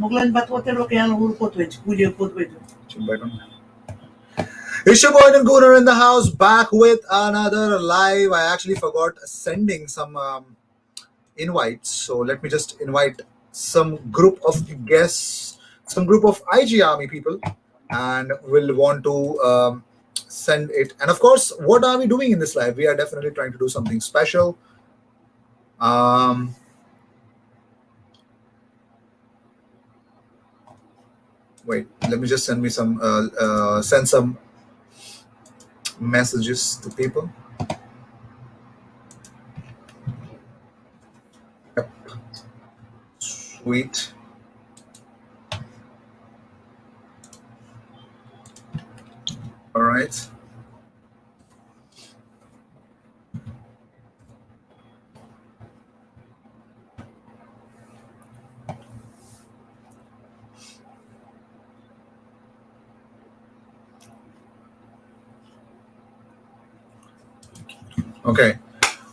It's your boy and Gooner in the house, back with another live. I actually forgot sending some invites, so let me just invite some group of guests, some group of IG Army people, and we'll want to send it. And of course, what are we doing in this live? We are definitely trying to do something special. Wait, let me just send some messages to people. Yep. Sweet. All right. Okay.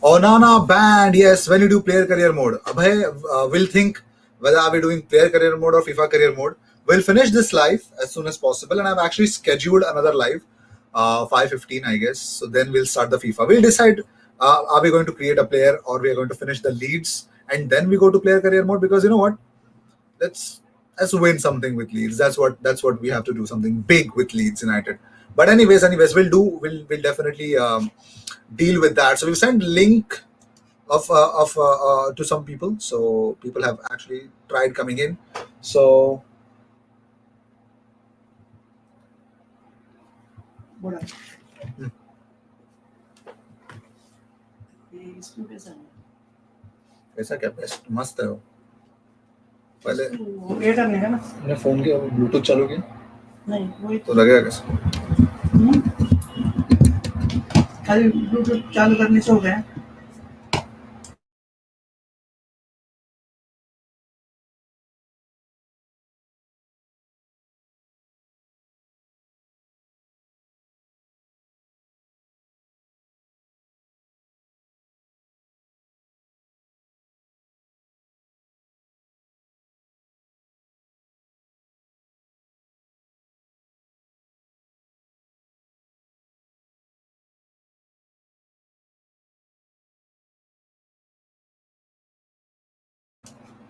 Onana banned. Yes, when you do player career mode. Abhay will think whether are we doing player career mode or FIFA career mode. We'll finish this live as soon as possible, and I've actually scheduled another live, 5:15, I guess. So then we'll start the FIFA. We'll decide are we going to create a player or we are going to finish the leads and then we go to player career mode, because you know what? Let's win something with Leeds. That's what we have to do, something big with Leeds United. But anyways, we'll definitely deal with that. So we've sent link of to some people, so people have actually tried coming in. So कैसा क्या best मस्त है वो पहले एटा नहीं है ना मैंने फोन के ब्लूटूथ चालू किया नहीं वही तो लगेगा कैसे खाली ब्लूटूथ चालू करने से हो गया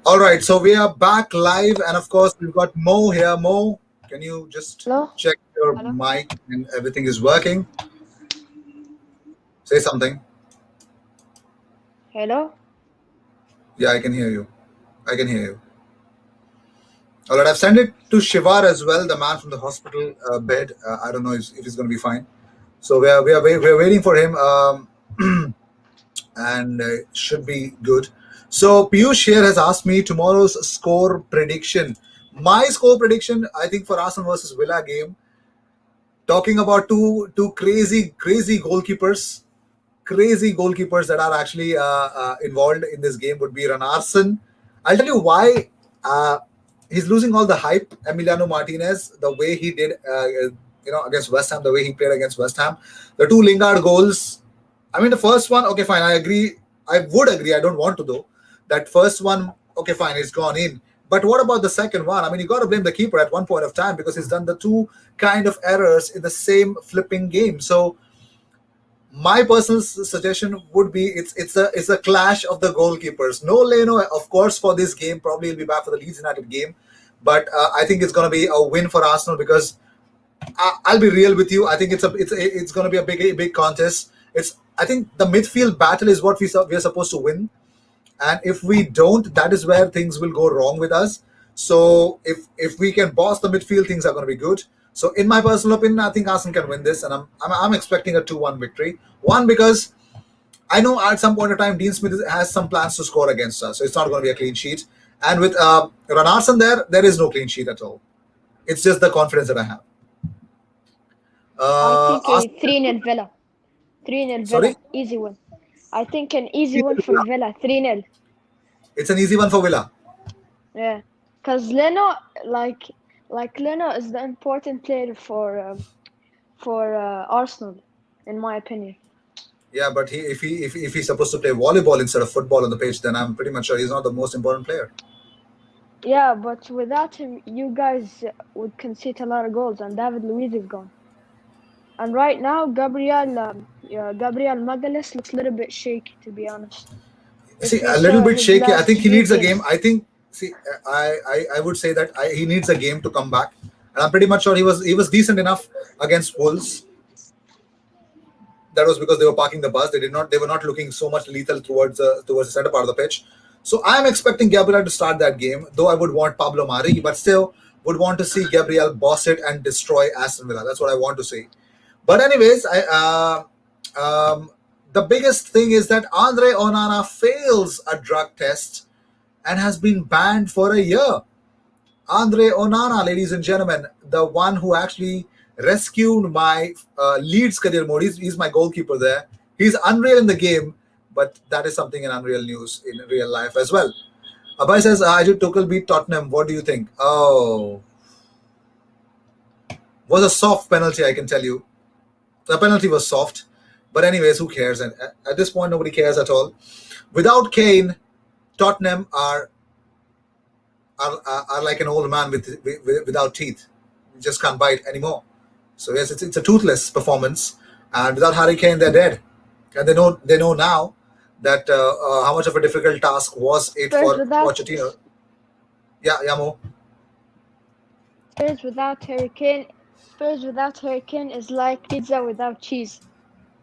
All right, so we are back live, and of course we've got Mo here. Mo, can you just check your mic and everything is working? Say something. Hello? Yeah, I can hear you. All right, I've sent it to Shivar as well, the man from the hospital bed. I don't know if he's going to be fine. So we're waiting for him, and should be good. So Piyush here has asked me tomorrow's score prediction. My score prediction, I think, for Arsenal versus Villa game, talking about two crazy goalkeepers that are actually involved in this game, would be Aston. I'll tell you why he's losing all the hype. Emiliano Martinez, the way he did, against West Ham, the way he played against West Ham, the two Lingard goals. I mean, the first one, okay, fine. I agree. I would agree. I don't want to though. That first one, okay, fine, it's gone in. But what about the second one? I mean, you got to blame the keeper at one point of time, because he's done the two kind of errors in the same flipping game. So my personal suggestion would be it's a clash of the goalkeepers. No Leno, of course, for this game. Probably he'll be back for the Leeds United game. But I think it's going to be a win for Arsenal, because I'll be real with you. I think it's going to be a big contest. I think the midfield battle is what we are supposed to win. And if we don't, that is where things will go wrong with us. So if we can boss the midfield, things are going to be good. So in my personal opinion, I think Arsenal can win this, and I'm expecting a 2-1 victory. One, because I know at some point in time Dean Smith has some plans to score against us, so it's not going to be a clean sheet. And with Ranarson there is no clean sheet at all. It's just the confidence that I have. I think 3-0 Villa. 3-0 Villa. Sorry? Easy one. I think an easy one for Villa. 3-0. It's an easy one for Villa. Yeah, because Leno, like Leno is the important player for Arsenal, in my opinion. Yeah, but if he's supposed to play volleyball instead of football on the pitch, then I'm pretty much sure he's not the most important player. Yeah, but without him, you guys would concede a lot of goals, and David Luiz is gone. And right now, Gabriel Magalhaes looks a little bit shaky, to be honest. See, If you a little saw bit his shaky. I last think he few needs a game. games, I think. See, I would say that he needs a game to come back, and I'm pretty much sure he was decent enough against Wolves. That was because they were parking the bus. They were not looking so much lethal towards the center part of the pitch. So I'm expecting Gabriel to start that game, though I would want Pablo Mari, but still would want to see Gabriel boss it and destroy Aston Villa. That's what I want to see. But anyways, the biggest thing is that Andre Onana fails a drug test and has been banned for a year. Andre Onana, ladies and gentlemen, the one who actually rescued my Leeds career mode. He's my goalkeeper there. He's unreal in the game, but that is something in unreal news in real life as well. Abai says, Ajit Tuchel beat Tottenham. What do you think? Oh, was a soft penalty, I can tell you. The penalty was soft. But anyways, who cares? And at this point, nobody cares at all. Without Kane, Tottenham are like an old man without teeth. You just can't bite anymore. So yes, it's a toothless performance, and without Harry Kane, they're dead. And they know now that how much of a difficult task was it Spurs for without Pochettino. Yeah, Yamo, Spurs without Harry Kane, Spurs without Harry Kane is like pizza without cheese.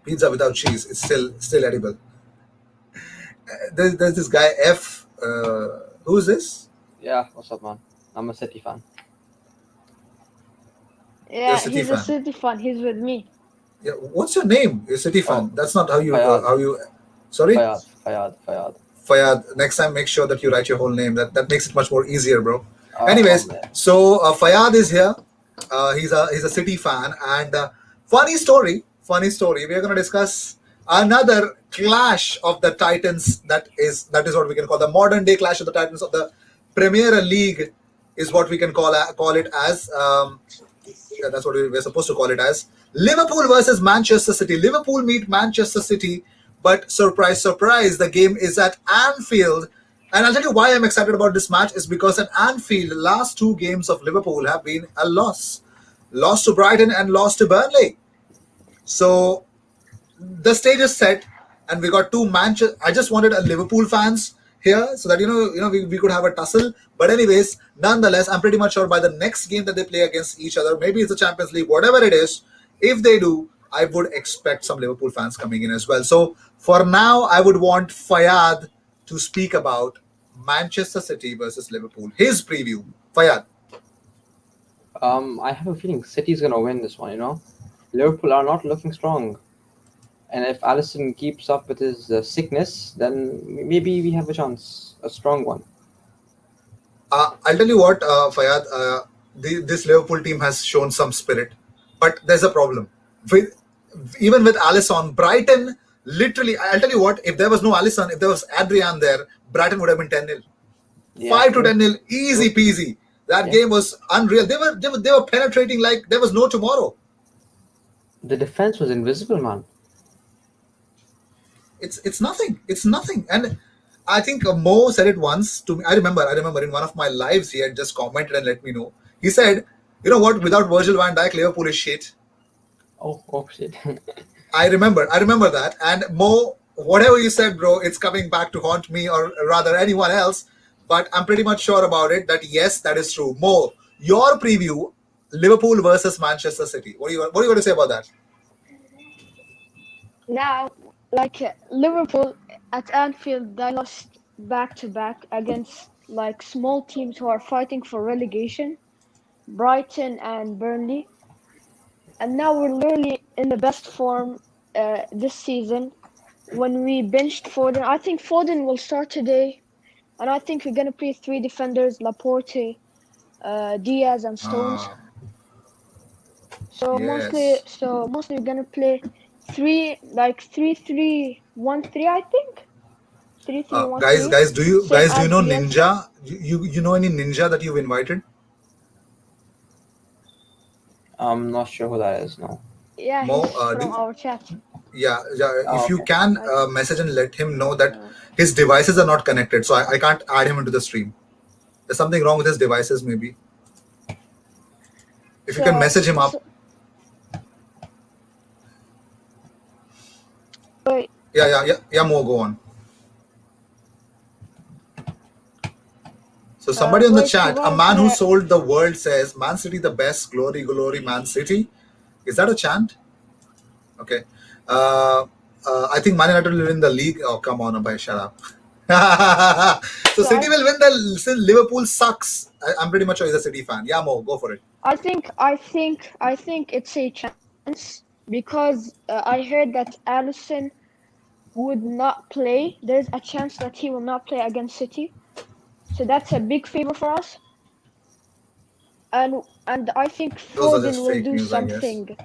pizza without cheese, it's still edible. There's this guy F. Who's this? Yeah, what's up, man? I'm a City fan. You're a Yeah, City he's a fan. City fan. He's with me. Yeah, what's your name? You're a City fan. Oh, That's not how you Fayad. how you. Sorry, Fayad. Fayad. Next time, make sure that you write your whole name. That makes it much more easier, bro. Oh Anyways, man. so Fayad is here. He's a City fan, and funny story. Funny story. We are going to discuss another clash of the Titans. That is what we can call the modern day clash of the Titans of the Premier League. Is what we can call it as. Yeah, that's what we're supposed to call it as. Liverpool versus Manchester City. Liverpool meet Manchester City, but surprise, surprise, the game is at Anfield. And I'll tell you why I'm excited about this match is because at Anfield, the last two games of Liverpool have been a loss. Lost to Brighton and lost to Burnley. So the stage is set, and we got two Manchester. I just wanted a Liverpool fans here so that we could have a tussle. But anyways, nonetheless, I'm pretty much sure by the next game that they play against each other, maybe it's the Champions League, whatever it is, if they do, I would expect some Liverpool fans coming in as well. So for now, I would want Fayad to speak about Manchester City versus Liverpool. His preview. Fayad. I have a feeling City's gonna win this one. Liverpool are not looking strong, and if Alisson keeps up with his sickness, then maybe we have a chance, a strong one. I'll tell you what, Fayad, this Liverpool team has shown some spirit, but there's a problem. Even with Alisson, Brighton, literally, I'll tell you what, if there was no Alisson, if there was Adrian there, Brighton would have been 10-0. Yeah, 5 to true. 10-0, easy peasy. That Yeah. game was unreal. They were penetrating like there was no tomorrow. The defense was invisible, man. It's nothing. It's nothing. And I think Mo said it once to me. I remember in one of my lives he had just commented and let me know. He said, "You know what? Without Virgil van Dijk, Liverpool is shit." Oh shit. I remember that. And Mo, whatever you said, bro, it's coming back to haunt me or rather anyone else. But I'm pretty much sure about it that yes, that is true. Mo, your preview, Liverpool versus Manchester City. What are you going to say about that? Now, like Liverpool at Anfield, they lost back to back against like small teams who are fighting for relegation, Brighton and Burnley. And now we're literally in the best form this season. When we benched Foden, I think Foden will start today, and I think we're gonna play three defenders: Laporte, Diaz, and Stones. Ah, So mostly, yes. so mostly we're gonna play 3-3-1-3. I think 3-3-1-3. Guys, do you Same guys do you as know Bielsa. Ninja? You know any Ninja that you've invited? I'm not sure who that is. No. Yeah, Mo, he's from our chat. yeah. Oh, If you okay. can Like, message and let him know that uh, his devices are not connected, so I can't add him into the stream. There's something wrong with his devices, maybe. If you can So, message him up. so wait, Yeah, Mo, go on. So somebody on the wait, chat, a Shiva, man can who I? sold the world says, "Man City the best, glory, glory, Man City." Is that a chant? Okay. Uh, I think Man United will win the league. Oh, come on, Abhay, shut up. So So City will win the since Liverpool sucks. I'm pretty much sure he's a City fan. Yeah, Mo, go for it. I think it's a chance because I heard that Allison would not play. There's a chance that he will not play against City. So that's a big favor for us. And I think Those are just Foden will fake do news, I guess. something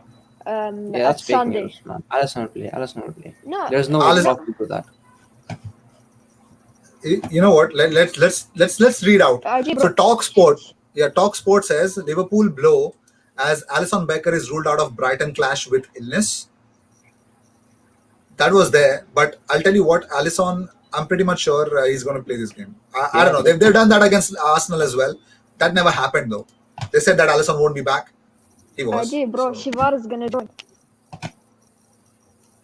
Yeah, at that's fake Sunday. news, man. Alisson will play. Alisson will play. No, There's no way Alice, no, Klopp will do that. you know what? Let's read out. IG So bro. Talk Sport, yeah, Talk Sport says Liverpool blow as Alisson Becker is ruled out of Brighton clash with illness. That was there, but I'll tell you what, Alisson, I'm pretty much sure he's going to play this game. I don't Yeah, know. They've done that against Arsenal as well. That never happened though. They said that Alisson won't be back. He was. IG bro. So Shivar is gonna join.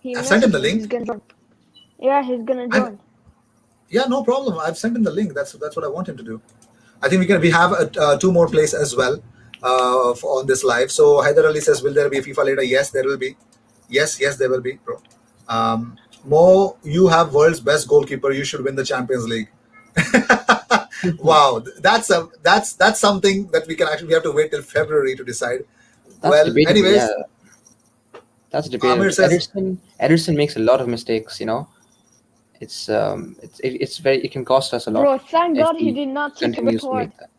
He I've sent him the messaged me. He's link, gonna join. Yeah, he's gonna and join. yeah, no problem. I've sent him the link. That's what I want him to do. I think we have two more plays as well on this live. So Hyder Ali says, "Will there be a FIFA later?" Yes, there will be. Yes, there will be, bro. Mo, you have world's best goalkeeper. You should win the Champions League. Wow, that's something that we have to wait till February to decide. that's Well, debatable. Yeah, anyways, that's Amir debatable. says, Ederson makes a lot of mistakes. It's very, it can cost us a lot Bro, thank if God he he did not take a red continues to card. make that.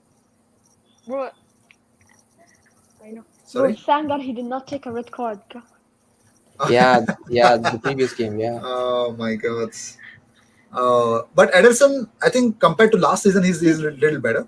Bro, I know. Bro, sorry. thank God he did not take a red card. Yeah, the previous game. Yeah, Oh my God. But Ederson, I think compared to last season, he's a little better.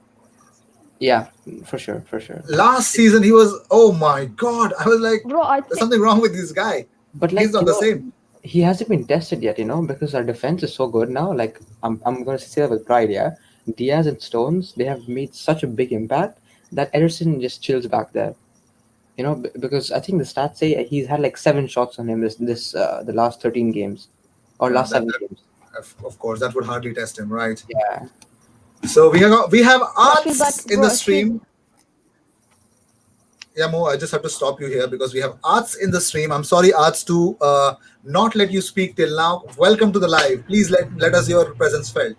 yeah, for sure, for sure. Last season, he was, oh my God. I was like, Bro, I there's think something wrong with this guy. But He's like not the same. he hasn't been tested yet. Because our defense is so good now. Like I'm gonna say that with pride. Yeah, Diaz and Stones, they have made such a big impact that Ederson just chills back there. Because I think the stats say he's had like 7 shots on him the last 13 games or Yeah, last 7 games. of course, that would hardly test him, right? Yeah. So we have I feel like, arts in bro, the stream. Yeah, Mo, I just have to stop you here because we have arts in the stream. I'm sorry, arts, to not let you speak till now. Welcome to the live. Please let us your presence felt.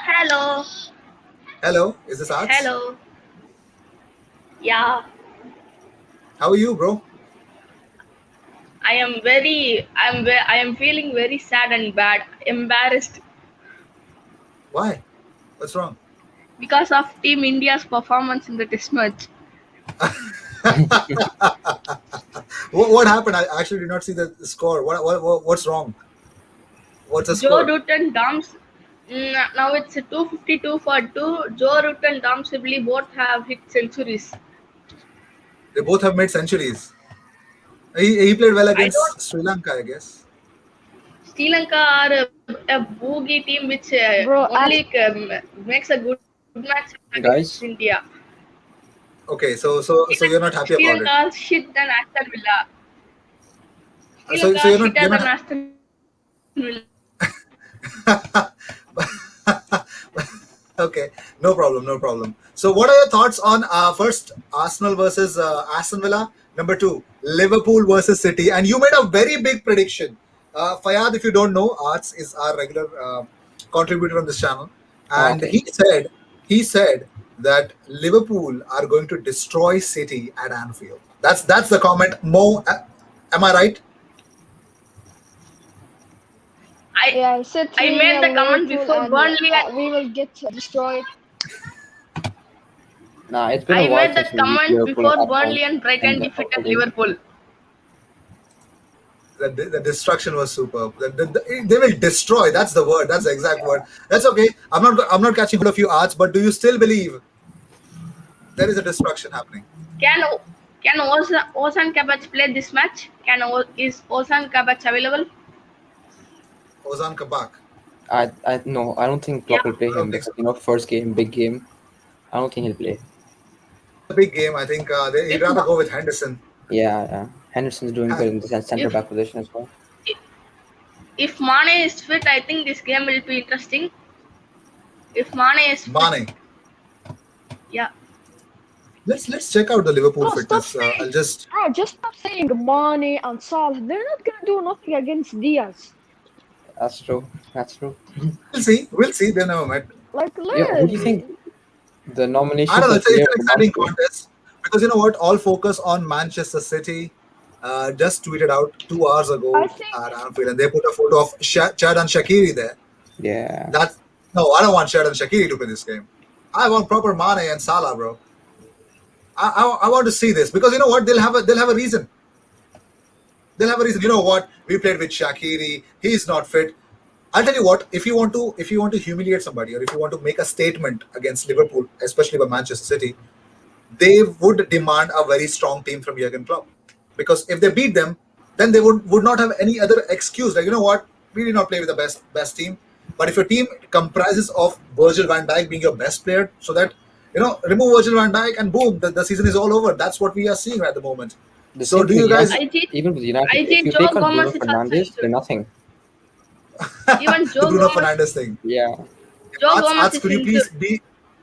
Hello, Hello, is this arts? hello. Yeah, How are you, bro? I am feeling very sad and bad, embarrassed Why? What's wrong? because of Team India's performance in the test match. What happened? I actually did not see the score. What's wrong? What's the Joe score? Root and Dams, now it's 252 for 2. Joe Root and Dom Sibley both have hit centuries. They both have made centuries. He played well I don't. against Sri Lanka, I guess. Sri Lanka are a boogie team which bro, only makes a good match against Guys, India. Okay, so you're not happy Sri about it. Lanka shit than Aston Villa. Sri So Lanka you're shitter not than Aston Villa. okay, no problem, no problem. So what are your thoughts on first Arsenal versus Aston Villa? Number two, Liverpool versus City, and you made a very big prediction. Fayad, if you don't know, Arts is our regular contributor on this channel, and okay. he said that Liverpool are going to destroy City at Anfield. That's the comment. Mo, am I right? yeah, I said I 3 made the 0 comment Liverpool before and Burnley. we will get destroyed. Nah, it's been a I while made since that we beat comment Liverpool before at home Burnley and Brighton and defeated away. Liverpool. The destruction was superb. They will destroy. That's the word. That's the exact word. That's okay. I'm not catching hold of you, Arts. But do you still believe there is a destruction happening? Can Ozan Kabach play this match? Is Ozan Kabach available? Ozan Kabak. I no, I don't think Yeah. Klopp will play I don't him think because so. first game, big game. I don't think he'll play. It's a big game. I think he'd If rather Ma- go with Henderson. Yeah, yeah. Henderson's doing good in the center if back position as well. if Mane is fit, I think this game will be interesting. If Mane is fit, Mane. yeah. Let's check out the Liverpool Bro, stop fitness. saying, I'll just bro, just stop saying Mane and Salah. They're not gonna do nothing against Diaz. That's true. That's true. we'll see. We'll see. They never met. Like Yeah, who do you think literally. the I nomination don't know. for It's player an of the month exciting goes? contest because you know what? All focus on Manchester City. Just tweeted out 2 hours I ago think at Anfield, and they put a photo of Chad and Shaqiri there. Yeah. That's no, I don't want Chad and Shaqiri to win this game. I want proper Mane and Salah, bro. I want to see this because you know what? They'll have a reason. They'll have a reason. You know what? We played with Shaqiri. He's not fit. I'll tell you what. If you want to humiliate somebody, or if you want to make a statement against Liverpool, especially by Manchester City, they would demand a very strong team from Jurgen Klopp. Because if they beat them, then they would not have any other excuse. Like, you know what, we did not play with the best team. But if your team comprises of Virgil van Dijk being your best player, so that remove Virgil van Dijk and boom, the season is all over. That's what we are seeing at the moment. The So same do thing with you guys? United. I think Even with United, I if think you Joe take out Bruno Gomez is also Fernandes, they're injured. nothing. Even The Joe Bruno Gomez, Fernandes thing. Yeah. Joe Arts, Gomez is could you please injured. be?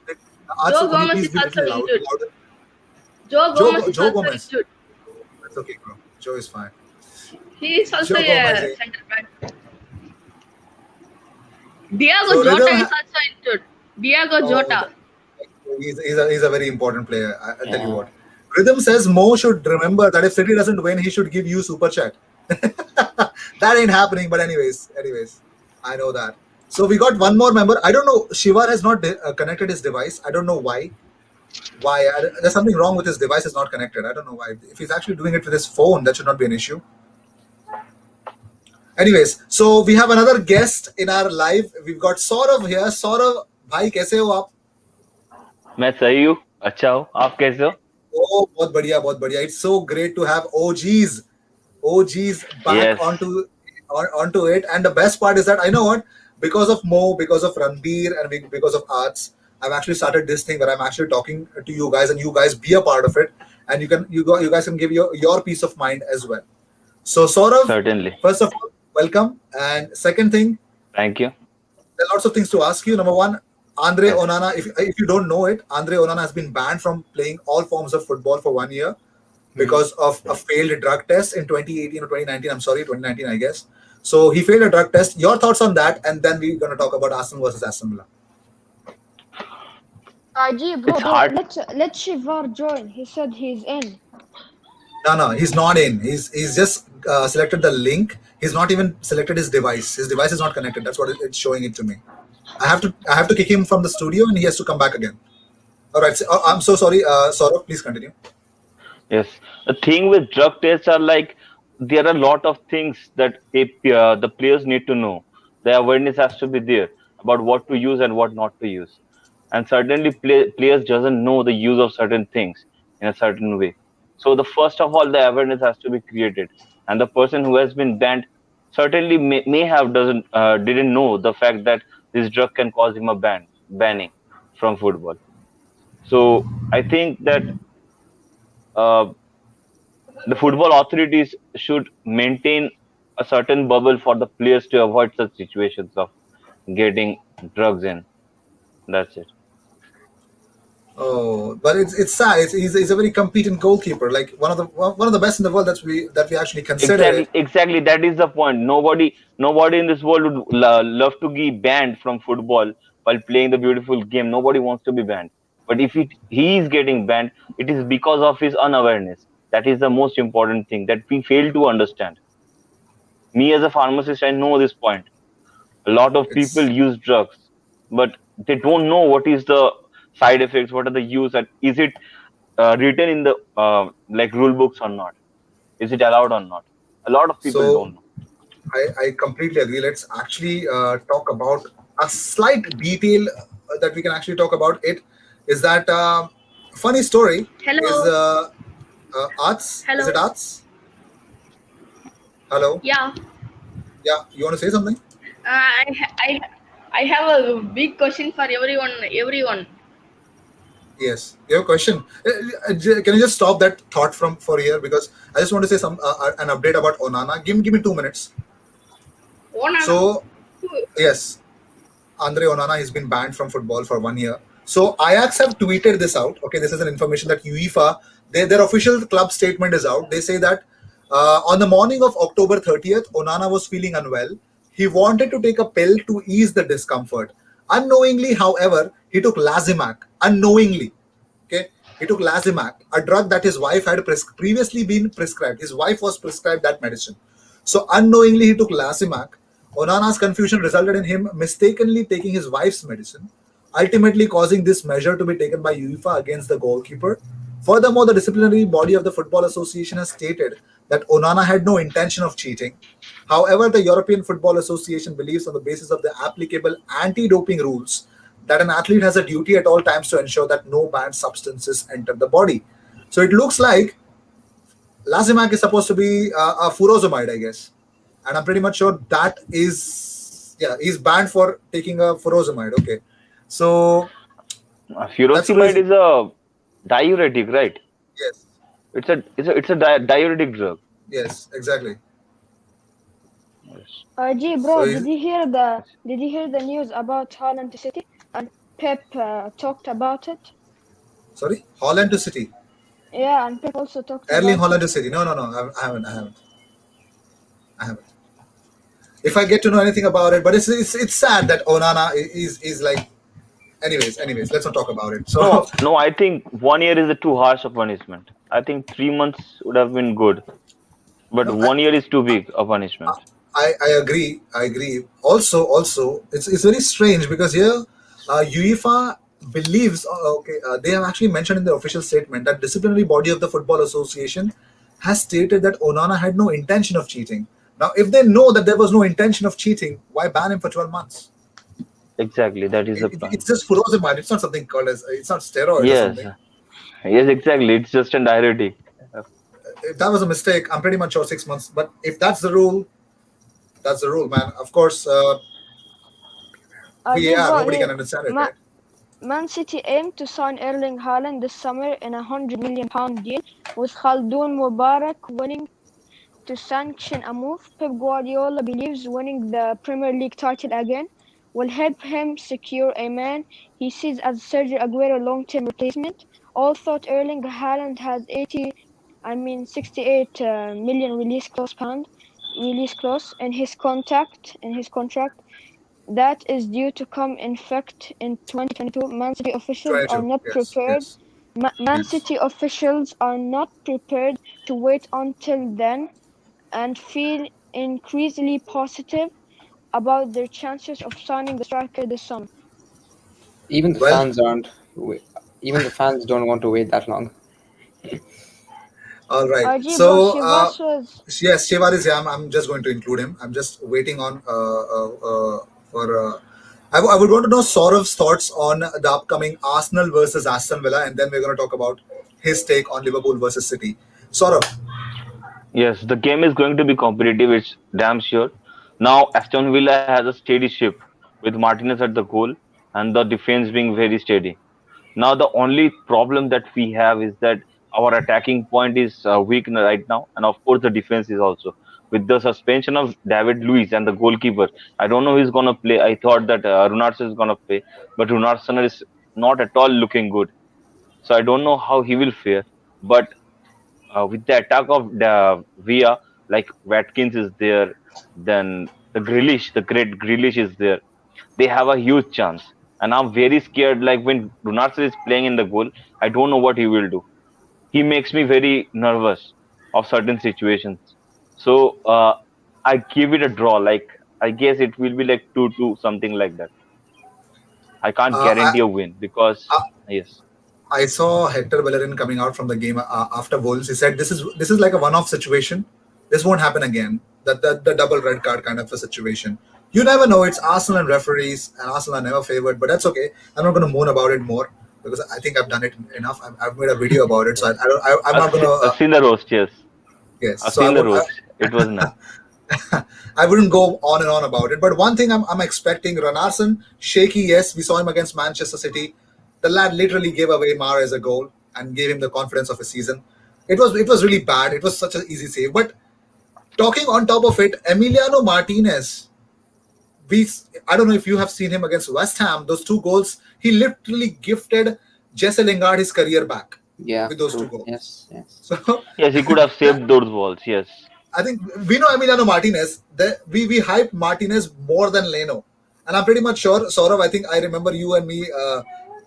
Joe Could you Gomez please is be a also little injured. louder? Joe Gomez is Joe also Gomez. injured. That's okay, bro. Joe is fine. He is also Joe Gomez. a center back. Diego So Jota Rhythm. is also injured. Diego Oh, Jota. he's a very important player. I'll tell you Yeah. what. Rhythm says Mo should remember that if City doesn't win, he should give you super chat. That ain't happening. But anyways, I know that. So we got one more member. I don't know. Shiva has not connected his device. I don't know why. There's something wrong with his device. Is not connected. I don't know why. If he's actually doing it with his phone, that should not be an issue. Anyways, so we have another guest in our live. We've got Saurav here. Saurav, भाई कैसे हो आप? मैं सही हूँ अच्छा हूँ आप कैसे हो Oh, बहुत बढ़िया, बहुत बढ़िया. It's so great to have OGs back Yes, onto it. And the best part is that I know what, because of Mo, because of Ranbir, and because of Arts, I've actually started this thing where I'm actually talking to you guys, and you guys be a part of it, and you guys can give your peace of mind as well. So Saurav, certainly. first of all, welcome. And second thing, Thank you. there are lots of things to ask you. Number one, Andre Yes, Onana, if you don't know it, Andre Onana has been banned from playing all forms of football for 1 year because of a failed drug test in 2018 or 2019. I'm sorry, 2019, I guess. So he failed a drug test. Your thoughts on that? And then we're going to talk about Aston versus Aston Villa. IG, it's bro, hard. let Shivar join. He said he's in. No, he's not in. He's just selected the link. He's not even selected his device. His device is not connected. That's what it's showing it to me. I have to kick him from the studio, and he has to come back again. All right. So, I'm so sorry. Saurabh, please continue. Yes, the thing with drug tests are like there are a lot of things that the players need to know. The awareness has to be there about what to use and what not to use. And certainly, players doesn't know the use of certain things in a certain way. So the first of all, the awareness has to be created, and the person who has been banned certainly may have doesn't didn't know the fact that this drug can cause him a banning from football. So I think that uh, the football authorities should maintain a certain bubble for the players to avoid such situations of getting drugs in. That's it. Oh, but it's sad. He's a very competent goalkeeper, like one of the best in the world. That we actually consider Exactly, it. exactly. That is the point. Nobody in this world would love to be banned from football while playing the beautiful game. Nobody wants to be banned. But if he is getting banned, it is because of his unawareness. That is the most important thing that we fail to understand. Me as a pharmacist, I know this point. A lot of people It's use drugs, but they don't know what is the side effects, what are the use, and is it written in the like rule books or not? Is it allowed or not? A lot of people so don't know. I completely agree. Let's actually talk about a slight detail that we can actually talk about. It is that funny story is Hello. Arts. Is it Hello. Arts? Hello. Yeah. Yeah, you want to say something? I I have a big question for everyone. Everyone, Yes, you have a question. Can you just stop that thought from for here, because I just want to say some an update about Onana. Give me 2 minutes. Onana. So yes, Andre Onana has been banned from football for 1 year. So Ajax have tweeted this out. Okay, this is an information that UEFA, their official club statement is out. They say that on the morning of October 30th, Onana was feeling unwell. He wanted to take a pill to ease the discomfort. Unknowingly, however, he took Lazimac. Unknowingly, okay, he took Lazimac, a drug that his wife had previously been prescribed. His wife was prescribed that medicine. So unknowingly, he took Lazimac. Onana's confusion resulted in him mistakenly taking his wife's medicine, ultimately causing this measure to be taken by UEFA against the goalkeeper. Furthermore, the disciplinary body of the Football Association has stated that Onana had no intention of cheating. However, the European Football Association believes, on the basis of the applicable anti doping rules, that an athlete has a duty at all times to ensure that no banned substances enter the body. So it looks like Lazimac is supposed to be a furosemide, I guess, and I'm pretty much sure that is, yeah, he's banned for taking a furosemide. Okay, so that's Furosemide crazy. is a diuretic, right? Yes, It's a diuretic drug. yes, exactly. Yes. G So bro, he's, did you hear the news about Haaland to City and Pep talked about it? sorry, Holland to City, Yeah, and Pep also talked Erling about Holland it. to City. No, no, no, I haven't. If I get to know anything about it, but it's sad that Onana is like. Anyways, let's not talk about it. So No, no. I think 1 year is a too harsh a punishment. I think 3 months would have been good, but no, 1 year is too big a punishment. I agree. I agree. Also, it's very strange because here, UEFA believes. Okay, they have actually mentioned in the official statement that disciplinary body of the Football Association has stated that Onana had no intention of cheating. Now, if they know that there was no intention of cheating, why ban him for 12 months? Exactly, that is the It's point. just furosemide. It's not something called as, it's not steroid or Yes, something. yes, exactly. It's just a diuretic. If that was a mistake, I'm pretty much sure 6 months. But if that's the rule, that's the rule, man. Of course, G VAR, bro, nobody can understand it, right? Man City aimed to sign Erling Haaland this summer in a £100 million deal, with Khaldoon Mubarak winning to sanction a move. Pep Guardiola believes winning the Premier League title again will help him secure a man he sees as Sergio Aguero long-term replacement. Although Erling Haaland has 68 million release clause in his contract that is due to come in effect in 2022. 22. Yes, yes, Man yes. City officials are not prepared to wait until then and feel increasingly positive about their chances of signing the striker this summer. Even the Well, fans aren't. Even the fans don't want to wait that long. all right. RG bro, So, Chivas was yes, Shevar is here. I'm just going to include him. I'm just waiting on for. I would want to know Saurav's thoughts on the upcoming Arsenal versus Aston Villa, and then we're going to talk about his take on Liverpool versus City. Saurav, Yes, the game is going to be competitive. It's damn sure. Now, Aston Villa has a steady ship with Martinez at the goal and the defense being very steady. Now, the only problem that we have is that our attacking point is weak right now, and of course, the defense is also. With the suspension of David Luiz and the goalkeeper, I don't know who's gonna play. I thought that Runarsson is gonna play, but Runarsson is not at all looking good. So I don't know how he will fare. But with the attack of the Villa, like Watkins is there, then the Grealish, the great Grealish is there. They have a huge chance. And I'm very scared. Like when Runarsson is playing in the goal, I don't know what he will do. He makes me very nervous of certain situations. So I give it a draw. Like I guess it will be like 2-2, something like that. I can't uh, I, guarantee a win because I yes, I saw Hector Bellerin coming out from the game after Wolves. He said this is like a one-off situation. This won't happen again. The double red card kind of a situation. You never know. It's Arsenal and referees, and Arsenal are never favored. But that's okay. I'm not going to moan about it more because I think I've done it enough. I've made a video about it, so yes. I'm not going to. I've seen the roast. Yes, Yes. I've So I seen the would. roast. It was nice. I wouldn't go on and on about it. But one thing I'm expecting, Ranarson, shaky, yes. We saw him against Manchester City. The lad literally gave away Mar as a goal and gave him the confidence of his season. It was really bad. It was such an easy save. But talking on top of it, Emiliano Martinez, we I don't know if you have seen him against West Ham. Those two goals, he literally gifted Jesse Lingard his career back Yeah, with those two true. goals. Yes, yes. So Yes, he could have saved those balls. Yes. I think we know Emiliano Martinez. We hype Martinez more than Leno, and I'm pretty much sure, Saurav. I think I remember you and me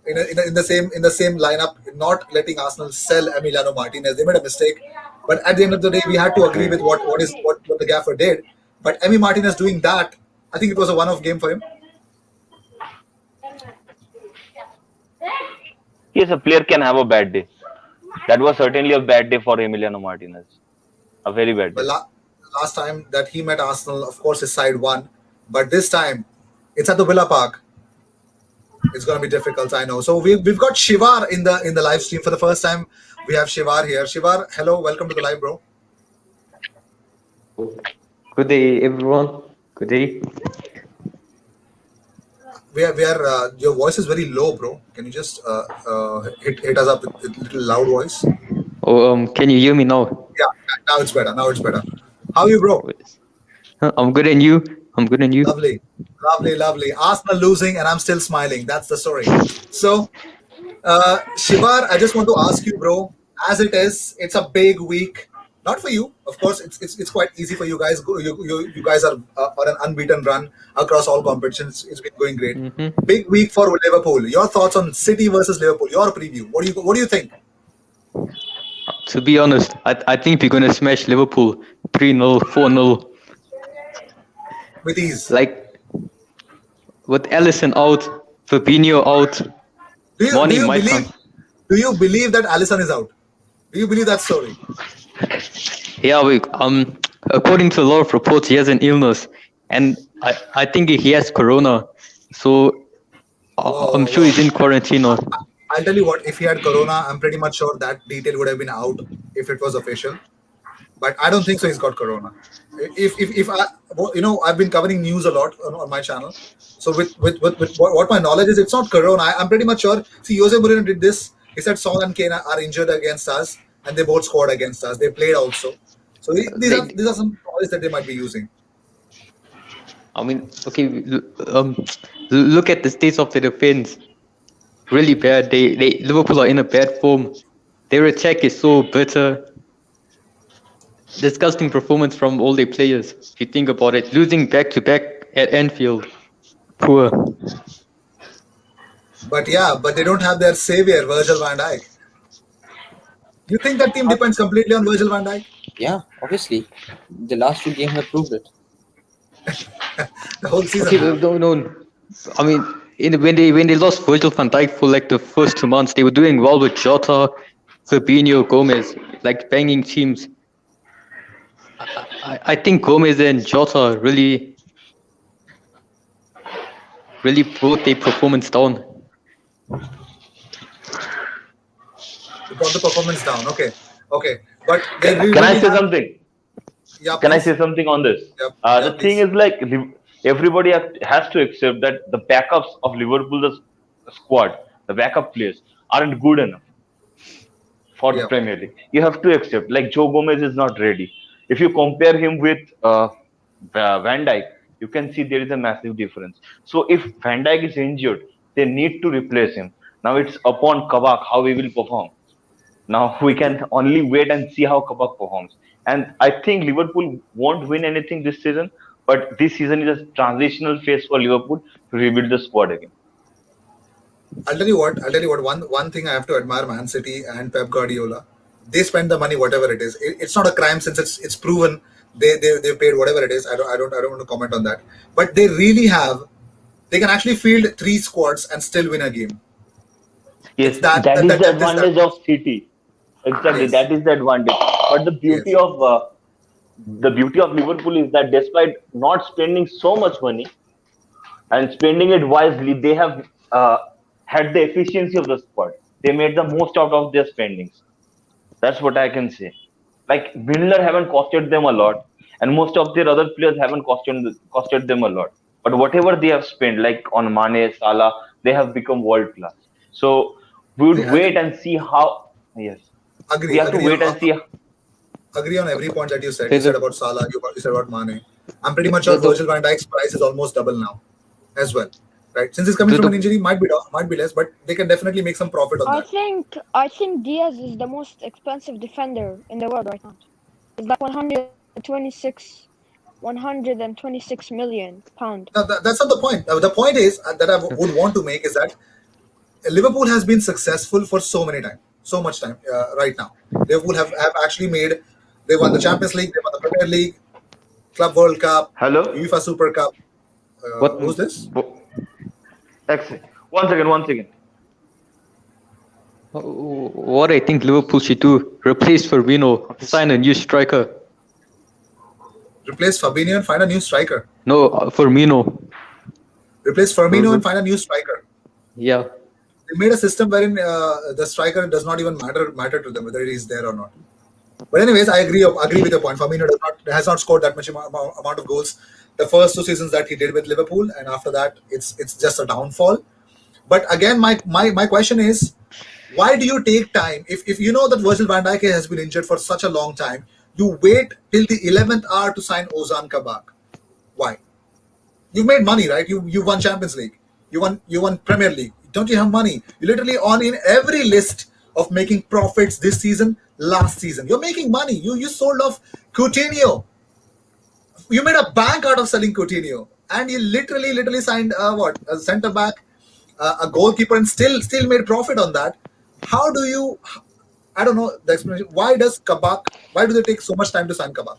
in the same lineup, not letting Arsenal sell Emiliano Martinez. They made a mistake, but at the end of the day, we had to agree with what the gaffer did. But Emi Martinez doing that, I think it was a one-off game for him. Yes, a player can have a bad day. That was certainly a bad day for Emiliano Martinez. A very bad But day. last time that he met Arsenal, of course, his side won. But this time, it's at the Villa Park. It's going to be difficult, I know. So we've got Shivar in the live stream for the first time. We have Shivar here. Shivar, hello, welcome to the live, bro. Good day, everyone. Good day. We are. Your voice is very low, bro. Can you just hit us up with a little loud voice? Oh, can you hear me now? Yeah, now it's better. Now it's better. How are you, bro? I'm good, and you? I'm good, and you? Lovely, lovely, lovely. Arsenal losing, and I'm still smiling. That's the story. So, Shivar, I just want to ask you, bro. As it is, it's a big week. Not for you, of course. It's quite easy for you guys. You guys are on an unbeaten run across all competitions. It's been going great. Hmm. Big week for Liverpool. Your thoughts on City versus Liverpool? Your preview. What do you think? To be honest, I think we're gonna smash Liverpool 3-0, 4-0. With ease. Like with Allison out, Fabinho out, Do you do Money you might believe? come. Do you believe that Allison is out? Do you believe that story? Yeah, according to a lot of reports, he has an illness, and I think he has corona. So I'm Whoa, sure he's whoa. in quarantine now. I'll tell you what. If he had corona, I'm pretty much sure that detail would have been out if it was official. But I don't think so. He's got corona. If I, well, I've been covering news a lot on my channel. So with what my knowledge is, it's not corona. I'm pretty much sure. See, Jose Mourinho did this. He said Son and Kane are injured against us, and they both scored against us. They played also. So They, these are some toys that they might be using. I mean, okay, look at the states of the defense. Really bad. They Liverpool are in a bad form. Their attack is so bitter. Disgusting performance from all their players. If you think about it, losing back to back at Anfield, poor. But they don't have their savior, Virgil van Dijk. You think that team depends completely on Virgil van Dijk? Yeah, obviously. The last two games have proved it. The whole season Okay, have. no. I mean, when they lost Virgil van Dijk for like the first 2 months, they were doing well with Jota, Fabinho, Gomez, like banging teams. I think Gomez and Jota really brought their performance down. They brought the performance down. Okay. But they Can I really say have. something? Yeah, Can I please. say something on this? Yeah, yeah, The thing please. is like everybody has to accept that the backups of Liverpool's squad, the backup players, aren't good enough for the Yeah. Premier League. You have to accept. Like Joe Gomez is not ready. If you compare him with Van Dijk, you can see there is a massive difference. So if Van Dijk is injured, they need to replace him. Now it's upon Kabak how he will perform. Now we can only wait and see how Kabak performs. And I think Liverpool won't win anything this season, but this season is a transitional phase for Liverpool to rebuild the squad again. I'll tell you what. One thing I have to admire Man City and Pep Guardiola. They spend the money whatever it is. It's not a crime since it's proven. They paid whatever it is. I don't want to comment on that. But they really have. They can actually field three squads and still win a game. Yes, It's that that that, is that the depth is that advantage much. of City. Exactly, Yes. that is the advantage. But Yes. the beauty of Liverpool is that despite not spending so much money and spending it wisely, they have had the efficiency of the squad. They made the most out of their spendings. That's what I can say. Like Milner haven't costed them a lot, and most of their other players haven't costed them a lot. But whatever they have spent, like on Mane, Salah, they have become world class. So we would wait and see how. Yes, we agree, have to agree, wait and see. agree on every point that you said. You There's said a about Salah, you said about Mane. I'm pretty much sure the Virgil van Dijk's price is almost double now, as well. Right? Since he's coming from an the injury, might be less, but they can definitely make some profit on that. I think Diaz is the most expensive defender in the world right now. It's like 126 million pound. No, that's not the point. The point is that I would want to make is that Liverpool has been successful for so much time right now. Liverpool have actually made. They won the Champions League, they won the Premier League, Club World Cup, Hello. UEFA Super Cup. what Who's this? Excellent. One second. One second. what I think Liverpool should do: replace Firmino, sign a new striker. Replace Fabinho and find a new striker. No, Firmino. Replace Firmino and find a new striker. Yeah. They made a system wherein the striker does not even matter to them whether he is there or not. But anyways, I agree with your point. Firmino has not scored that much amount of goals the first 2 seasons that he did with Liverpool, and after that, it's just a downfall. But again, my question is, why do you take time if you know that Virgil van Dijk has been injured for such a long time? You wait till the 11th hour to sign Ozan Kabak. Why? You've made money, right? You won Champions League. You won Premier League. Don't you have money? You're literally on in every list of making profits this season, last season. You're making money. You sold off Coutinho. You made a bank out of selling Coutinho, and you literally signed a centre back, a goalkeeper, and still made profit on that. How do you? I don't know the explanation. Why do they take so much time to sign Kabak?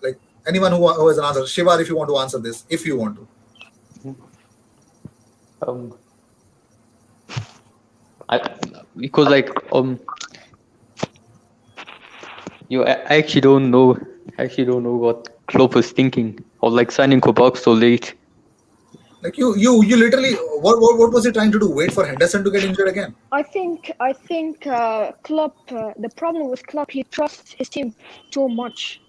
Like anyone who has an answer, Shiva, if you want to answer this, if you want to. I because I actually don't know. What Klopp was thinking of signing Kabak so late. Like you literally what was he trying to do? Wait for Henderson to get injured again? I think Klopp. The problem with Klopp, he trusts his team too much.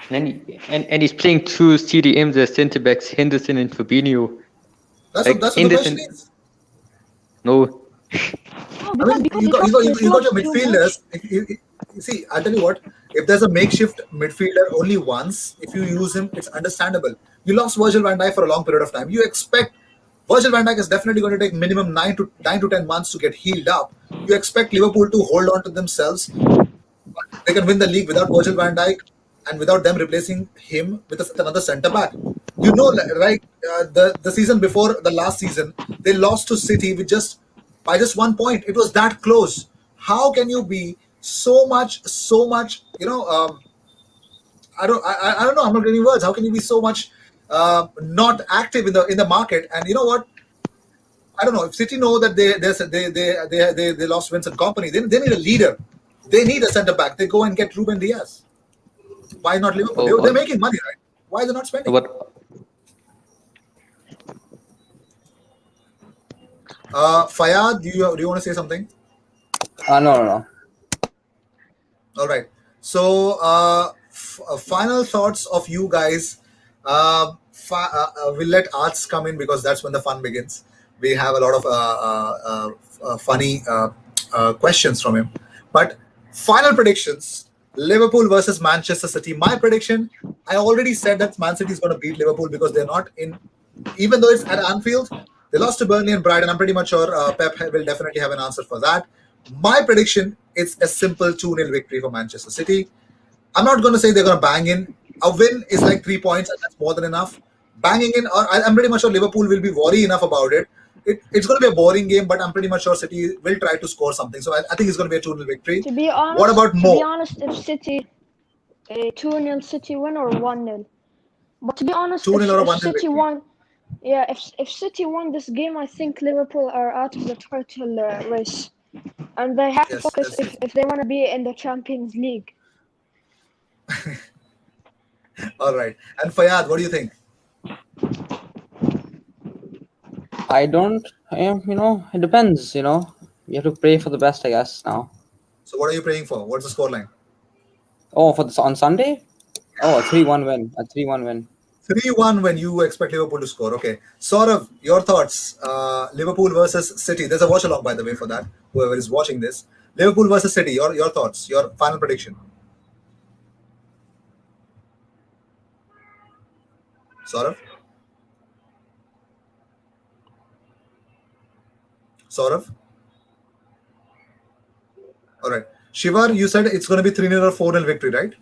And he's playing two CDMs as centre backs, Henderson and Fabinho. That's what the question is. No. No, I mean, because you he got trusts his your clubs too midfielders. much. You see, I'll tell you what. If there's a makeshift midfielder only once, if you use him, it's understandable. You lost Virgil van Dijk for a long period of time. You expect Virgil van Dijk is definitely going to take minimum 9 to 10 months to get healed up. You expect Liverpool to hold on to themselves. They can win the league without Virgil van Dijk and without them replacing him with another centre back. You know, right? The season before the last season, they lost to City by just 1 point. It was that close. How can you be so much? I don't know. I'm not getting words. How can you be so much not active in the market? And you know what? I don't know. If City know that they lost Vincent Company, then they need a leader. They need a centre back. They go and get Ruben Diaz. Why not Liverpool? They're making money, right? Why are they not spending? But Fayad, do you want to say something? No. All right. So, final thoughts of you guys. We'll let Arts come in because that's when the fun begins. We have a lot of funny questions from him. But final predictions: Liverpool versus Manchester City. My prediction: I already said that Man City is going to beat Liverpool because they're not in. Even though it's at Anfield, they lost to Burnley and Brighton. I'm pretty much sure Pep will definitely have an answer for that. My prediction: it's a simple 2-0 victory for Manchester City. I'm not going to say they're going to bang in. A win is like 3 points, and that's more than enough. Banging in, I'm pretty much sure Liverpool will be worried enough about it. It's going to be a boring game, but I'm pretty much sure City will try to score something. So I think it's going to be a 2-0 victory. To be honest, What about Mo? To be honest, if City a 2-0 City win or 1-0. But to be honest, 2-0 or a if 1-0 City victory. won, yeah, if City won this game, I think Liverpool are out of the title race, and they have to focus if they want to be in the Champions League. All right. And Fayad, what do you think? I don't. It depends. You have to pray for the best, I guess. Now. So what are you praying for? What's the scoreline? Oh, for this on Sunday? Oh, a 3-1 win. A 3-1 win. 3-1 when you expect Liverpool to score. Okay. Saurav, your thoughts. Liverpool versus City. There's a watch along, by the way, for that. Whoever is watching this. Liverpool versus City. Your thoughts. Your final prediction. Saurav? Saurav? All right. Shivar, you said it's going to be 3-0 or 4-0 victory, right?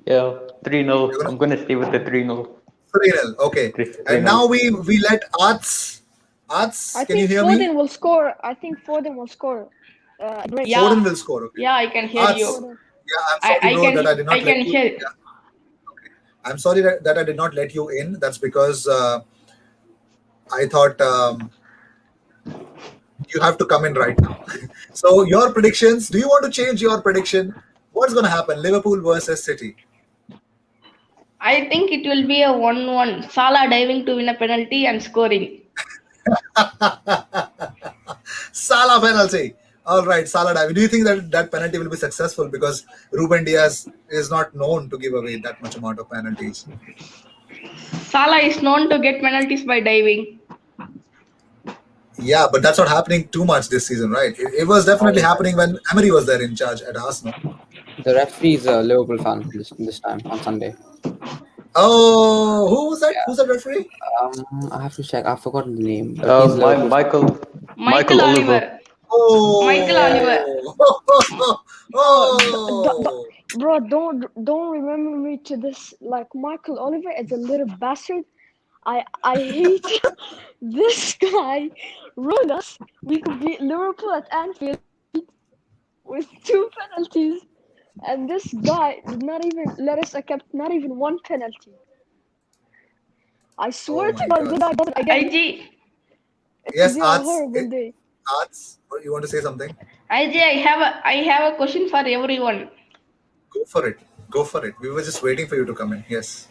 Yeah, 3-0. You're gonna I'm gonna stay with the 3-0. 3-0. Okay. 3-0. And now we let Arts. Arts, I can you think hear me? Foden will score. I think Foden will score. A brace. Yeah. Foden will score. Okay. Yeah, I can hear Arts. you. Foden. Yeah, I'm sorry, bro, that I did I not let can you. hear. Yeah. I'm sorry that I did not let you in. That's because I thought you have to come in right now. So your predictions. Do you want to change your prediction? What's going to happen? Liverpool versus City. I think it will be a 1-1. Salah diving to win a penalty and scoring. Salah penalty. All right, Salah diving. Do you think that penalty will be successful? Because Ruben Diaz is not known to give away that much amount of penalties. Salah is known to get penalties by diving. Yeah, but that's not happening too much this season, right? It was definitely happening when Emery was there in charge at Arsenal. The referee is a Liverpool fan this time on Sunday. Oh, who was that? Yeah. Who's that referee? I have to check. I've forgotten the name. But he's Liverpool. Michael Oliver. Oliver. Oh, Michael Oliver. Oh, Bro, don't remember me to this. Like Michael Oliver is a little bastard. I hate this guy. Ruined us. We could beat Liverpool at Anfield with 2 penalties, and this guy did not even let us accept not even 1 penalty. I swear my to God, God. this guy does it again. IG. It's Yes, be a Arts. horrible day. Arts, you want to say something? IG, I have a question for everyone. Go for it. Go for it. We were just waiting for you to come in. Yes.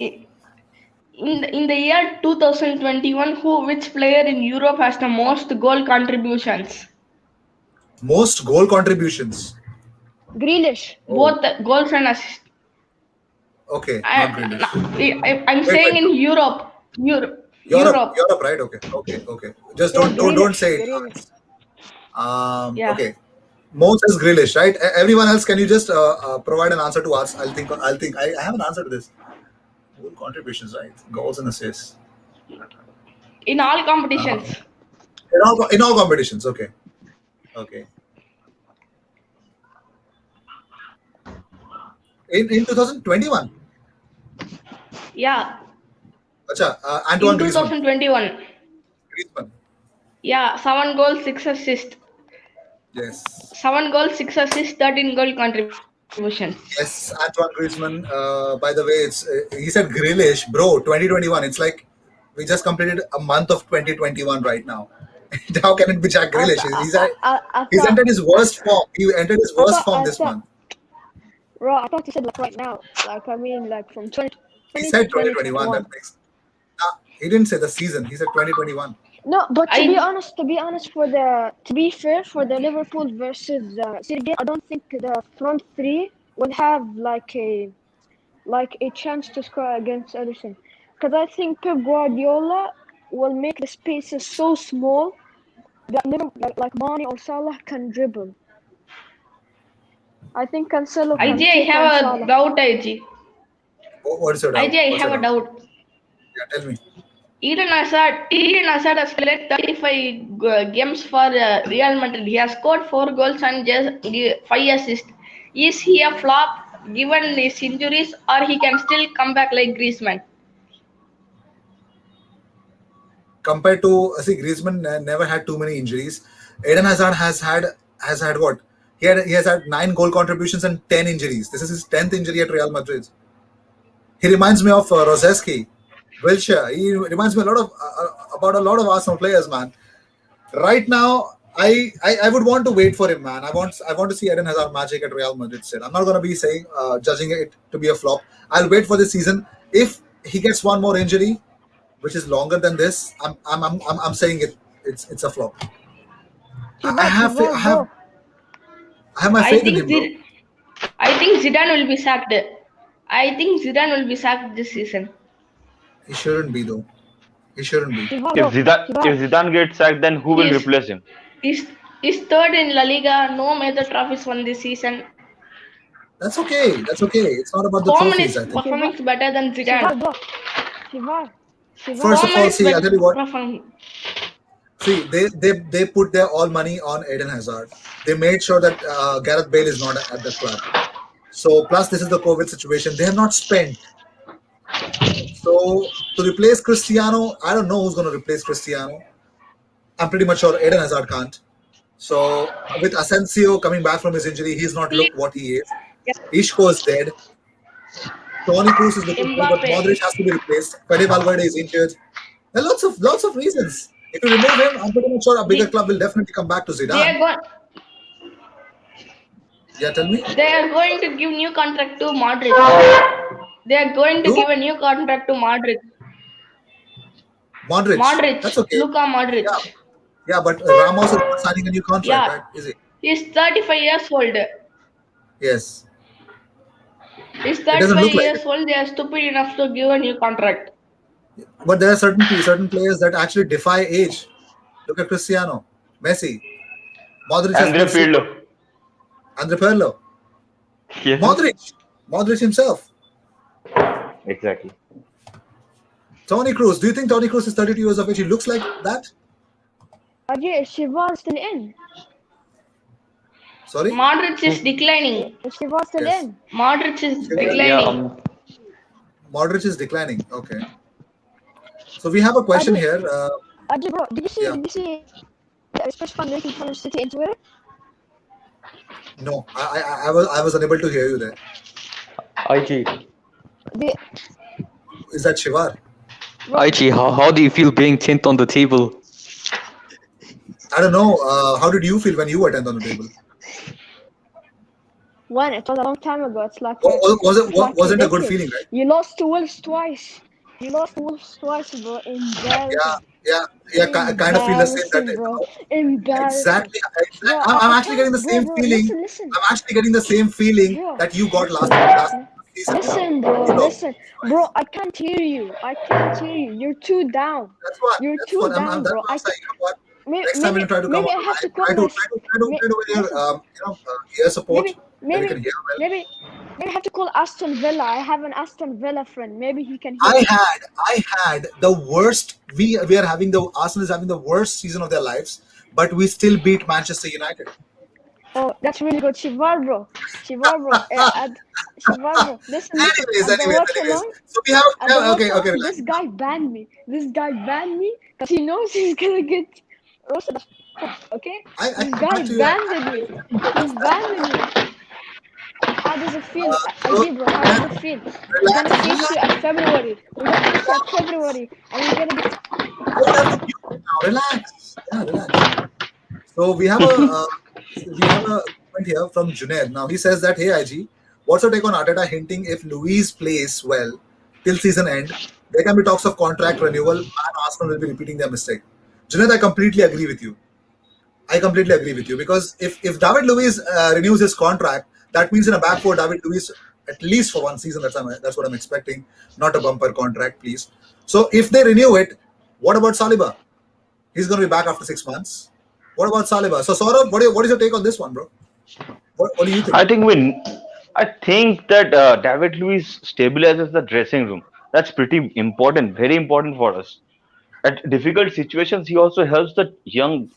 In the year 2021, which player in Europe has the most goal contributions? Most goal contributions. Grealish. Both the goals and assists. Okay, not Grealish. I'm saying in Europe. Europe, right? Okay. Just don't Grealish, say it. Grealish. Yeah. Okay. Most is Grealish, right? Everyone else, can you just provide an answer to us? I'll think. I have an answer to this. Goal contributions, right? Goals and assists. In all competitions. In all competitions. Okay. In 2021. Yeah. Acha, In Antoine Griezmann. 2021. Griezmann. Yeah, 7 goals, 6 assists. Yes. 7 goals, 6 assists, 13 goal contributions. Yes, Antoine Griezmann. By the way, it's he said Grealish, bro. 2021. It's like we just completed a month of 2021 right now. How can it be Jack Grealish? He's entered his worst form. He entered his worst form this month. Bro, I thought you said like right now. Like I mean, like from 2020 He said to 2021. That makes. He didn't say the season. He said 2021. No, but to be honest, to be fair for the Liverpool versus City game, I don't think the front three will have like a chance to score against Edison, because I think Pep Guardiola will make the spaces so small that like Mane or Salah can dribble. I think Cancelo can IG, I have a doubt, IG. What is your doubt? IG, I have a doubt. Yeah, tell me. Eden Hazard has played 35 games for Real Madrid. He has scored 4 goals and just 5 assists. Is he a flop given his injuries, or he can still come back like Griezmann? Compared to Griezmann never had too many injuries. Eden Hazard has had what? He has had 9 goal contributions and 10 injuries. This is his 10th injury at Real Madrid. He reminds me of Rosecki, Wilshere. He reminds me about a lot of Arsenal players, man. Right now, I would want to wait for him, man. I want to see Eden Hazard magic at Real Madrid. I'm not going to be saying judging it to be a flop. I'll wait for this season. If he gets one more injury, which is longer than this, I'm saying it's a flop. I have my faith in him, bro. I think Zidane will be sacked. I think Zidane will be sacked this season. He shouldn't be though. He shouldn't be. Shiva, If bro. Zidane Shiva. if Zidane gets sacked, then who will He's replace him? he's, he's third in La Liga. No major trophies won this season. That's okay. That's okay. It's not about the Coman trophies, is I think. Shiva. performing better than Shiva, Zidane. bro. Shiva. Shiva. First of Coman all, is see, I'll tell you what. performing. See, they put their all money on Eden Hazard. They made sure that Gareth Bale is not at the club. So, plus this is the COVID situation. They have not spent. So, to replace Cristiano, I don't know who's going to replace Cristiano. I'm pretty much sure Eden Hazard can't. So, with Asensio coming back from his injury, he's not looked what he is. Isco is dead. Toni Kroos is looking good, but Mbappe. Modric has to be replaced. Fede Valverde is injured. There are lots of reasons. If you remove him, I'm pretty much sure a bigger club will definitely come back to They Zidane. are going. Yeah, tell me. They are going to give new contract to Modric. They are going to Who? give a new contract to Modric. Modric. Modric. That's okay. Luka Modric. Yeah, yeah, but Ramos is not signing a new contract, Yeah. right? Is he? He's 35 years old. Yes. He's It doesn't 35 look like years it. old. They are stupid enough to give a new contract. But there are certain players that actually defy age. Look at Cristiano, Messi, Modric has Andre been super. Pirlo. Andre Pirlo, Yes. Modric himself, Exactly. Toni Kroos. Do you think Toni Kroos is 32 years of age? He looks like that. Again, Shiva's still in. Sorry. Modric is declining. Shiva's still Yes. in. Modric is Yeah, declining. Modric is declining. Okay. So we have a question Ajay, here. Ajay, bro, did you see? Yeah. Did you see the special fan making fun of City in Twitter? No, I was unable to hear you there. IG, The, Is that Shivar? IG, how do you feel being 10th on the table? I don't know. How did you feel when you were 10th on the table? when it was a long time ago, it's like Wasn't a good ridiculous. feeling, right? You lost to Wolves twice. You lost to Wolves twice, bro. Embarrassing. Yeah. Kind of feel the same that Embarrassing, day. bro. Embarrassing. Exactly. Bro, I'm I actually getting the can't- same bro, feeling. Listen. I'm actually getting the same feeling Bro, that you got last season. Listen, bro. You know, Listen, bro. I can't hear you. You're too down. That's what. You're That's too what. down, That's bro. what I'm saying. You know what? Maybe, Next time when you try to come maybe I on, have to call try my. to ear support. Maybe, Then you can hear well. maybe I have to call Aston Villa. I have an Aston Villa friend. Maybe he can hear. I had the worst. We are having the Arsenal is having the worst season of their lives, but we still beat Manchester United. Oh, that's really good. Shivar, bro. Shivar, bro. Listen. Anyways. At the work alone, So we have at the work okay. alone, Relax. this guy banned me because he knows he's gonna get roasted. Okay? I This come guy back to you. banned me. He's banned me. How does it feel? So, Ajay, bro, how does it feel? We're gonna face you at February. And we're gonna get. I don't have to mute it now. Relax. Yeah, relax. So we have a comment here from Junaid. Now he says that, hey IG, what's your take on Arteta hinting if Luis plays well till season end, there can be talks of contract renewal and Arsenal will be repeating their mistake. Junaid, I completely agree with you. Because if David Luiz renews his contract, that means in a back four, David Luiz at least for one season. That's what I'm expecting. Not a bumper contract, please. So if they renew it, what about Saliba? He's going to be back after 6 months. What about Saliba? So Saurabh, what is your take on this one, bro? What do you think? I think that David Luiz stabilizes the dressing room. That's pretty important, very important for us. At difficult situations, he also helps the young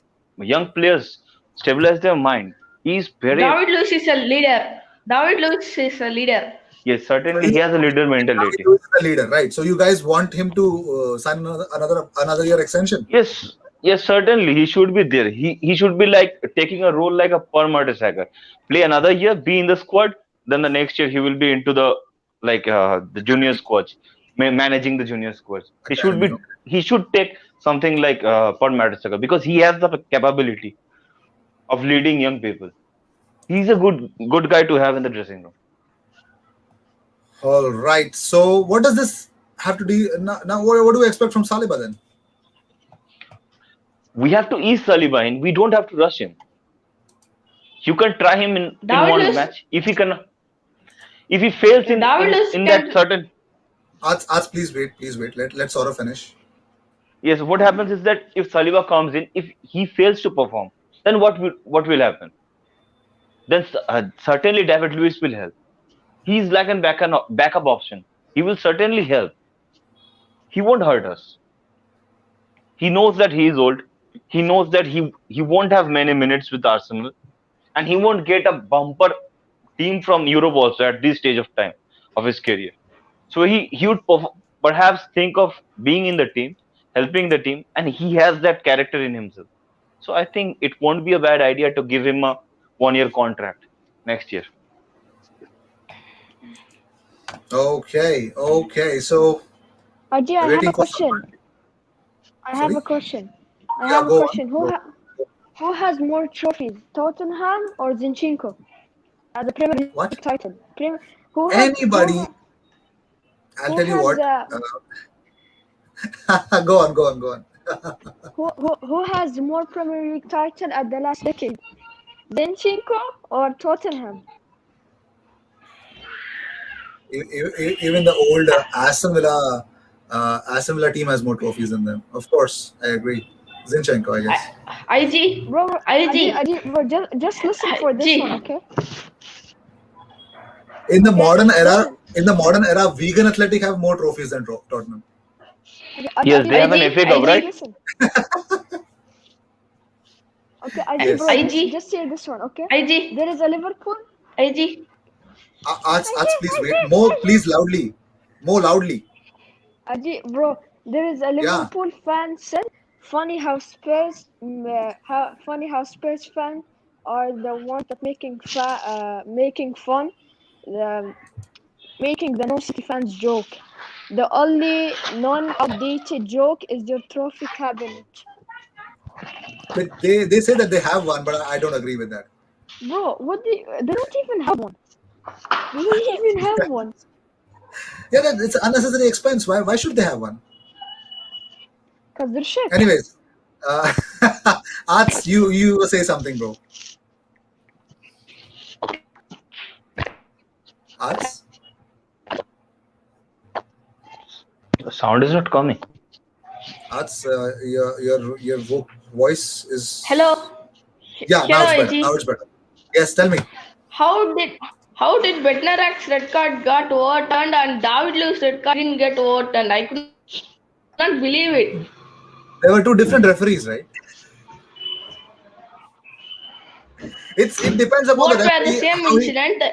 players stabilize their mind. He's very David Luiz is a leader. David Luiz is a leader. yes, certainly he has a leader mentality. David Luiz is the leader, right? So you guys want him to sign another year extension? Yes, certainly he should be there. He should be like taking a role like a Per Mertesacker. Play another year, be in the squad. Then the next year he will be into the the junior squads, managing the junior squads. He should take something like Per Mertesacker because he has the capability of leading young people. He's a good guy to have in the dressing room. All right. So what does this have to do now? What do we expect from Saliba then? We have to ease Saliba in. We don't have to rush him. You can try him in David one Luiz- match. If he can, If he fails in David in, Luiz in that can. certain, Ask, please wait. Let's sort of finish. yes, what happens is that if Saliba comes in, if he fails to perform, then what will happen? Then certainly David Luiz will help. He's like a backup option. He will certainly help. He won't hurt us. He knows that he is old. He knows that he won't have many minutes with Arsenal, and he won't get a bumper team from Europe also at this stage of time of his career. So he would perhaps think of being in the team, helping the team, and he has that character in himself. So I think it won't be a bad idea to give him a 1 year contract next year. Okay. So Ajay, I have waiting a for question. somebody. I have Sorry. a question. I Yeah, have a go on. question. Who has more trophies, Tottenham or Zinchenko, as a Premier What? League title? Who has Anybody? I'll who tell you has what. Go on. who has more Premier League title at the last decade? Zinchenko or Tottenham? Even the old Aston Villa team has more trophies than them. Of course, I agree. Zinchenko, I guess. IG, Bro, IG, bro, just listen for this one, IG. okay? In the Okay, modern listen. era, Vegan Athletic have more trophies than Tottenham. Yes, they have an FA Cup, right? Listen. Okay, Yes. bro, IG, just say this one, okay? IG, There is a Liverpool. IG. Arts, please wait. More, please, loudly. More loudly. Bro, there is a Yeah. Liverpool fan said, funny how Spurs fans are the ones that making fun, the making the No City fans joke. The only non-updated joke is your trophy cabinet. They say that they have one, but I don't agree with that. Bro, they don't even have one. They don't even have one. Yeah, it's unnecessary expense. Why should they have one? Because they're shit. Anyways, Arts, you say something, bro. Arts. The sound is not coming. Arts, your voice is. Hello. Yeah, now Hello, it's better. Now IG. it's better. Yes, tell me. How did Bednarek's red card got overturned and David Luiz's red card didn't get overturned? I could not believe it. There were two different referees, right? It depends upon the Both were the referee. same incident.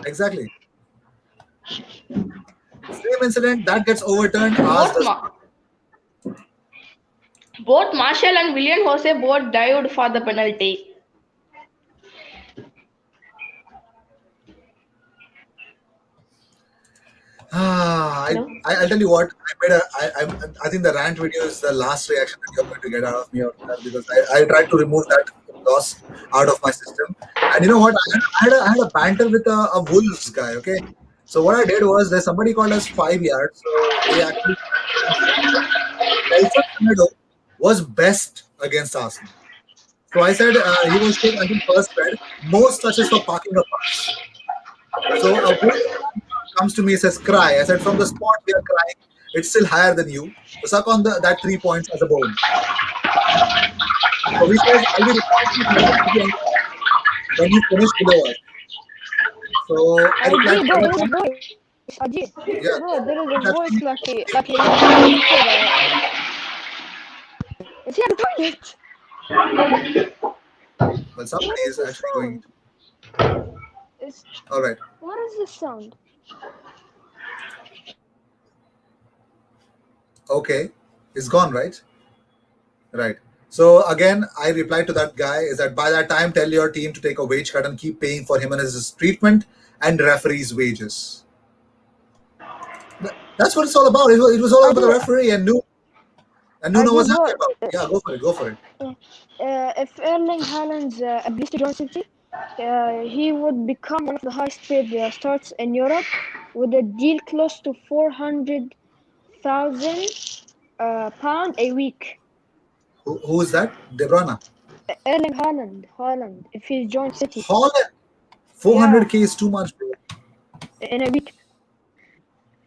Exactly. Same incident that gets overturned. Both Marshall and William Jose both dived for the penalty. I'll tell you what. I think the rant video is the last reaction that you're going to get out of me because I tried to remove that loss out of my system. And you know what? I had a banter with a Wolves guy. Okay, so what I did was there's somebody called us 5 yards. So they actually Nelson Semedo was best against Arsenal. So I said he was good until first spread. Most touches for parking a pass. So a Wolves comes to me and says, cry. I said, from the spot we are crying, it's still higher than you. So suck on that 3 points as a bone. So he says, I'll be reporting when you finish below us. So I replied, Bro, there is a voice. yeah, Bro, there is a that's voice me. like is he at the toilet? Well, somebody What is is this actually going. sound? All right. What is this sound? Okay. It's gone, right? Right. So again, I replied to that guy is that by that time, tell your team to take a wage cut and keep paying for him and his treatment and referees' wages. That's what it's all about. It was all about the referee and Nuno was happy about it. Yeah, go for it. If Erling Haaland agrees to join City, he would become one of the highest paid starts in Europe with a deal close to 400,000 pound a week. Who is that? De Bruyne. Erling Haaland. If he joins City. Haaland. 400k is too much, bro. in a week.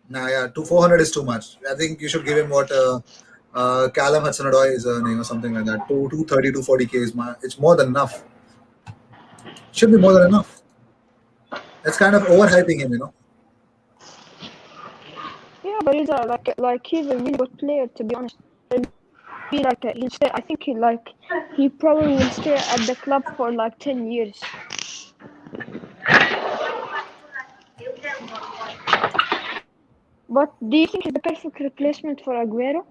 Nah, yeah, 400 is too much. I think you should give him what Callum Hudson-Odoi is earning or something like that. 230, 240K is it's more than enough. Should be more than enough. That's kind of overhyping him, you know. Yeah, but he's he's a really good player, to be honest. Be like he'll stay. I think he probably will stay at the club for like 10 years. But do you think he's the perfect replacement for Aguero?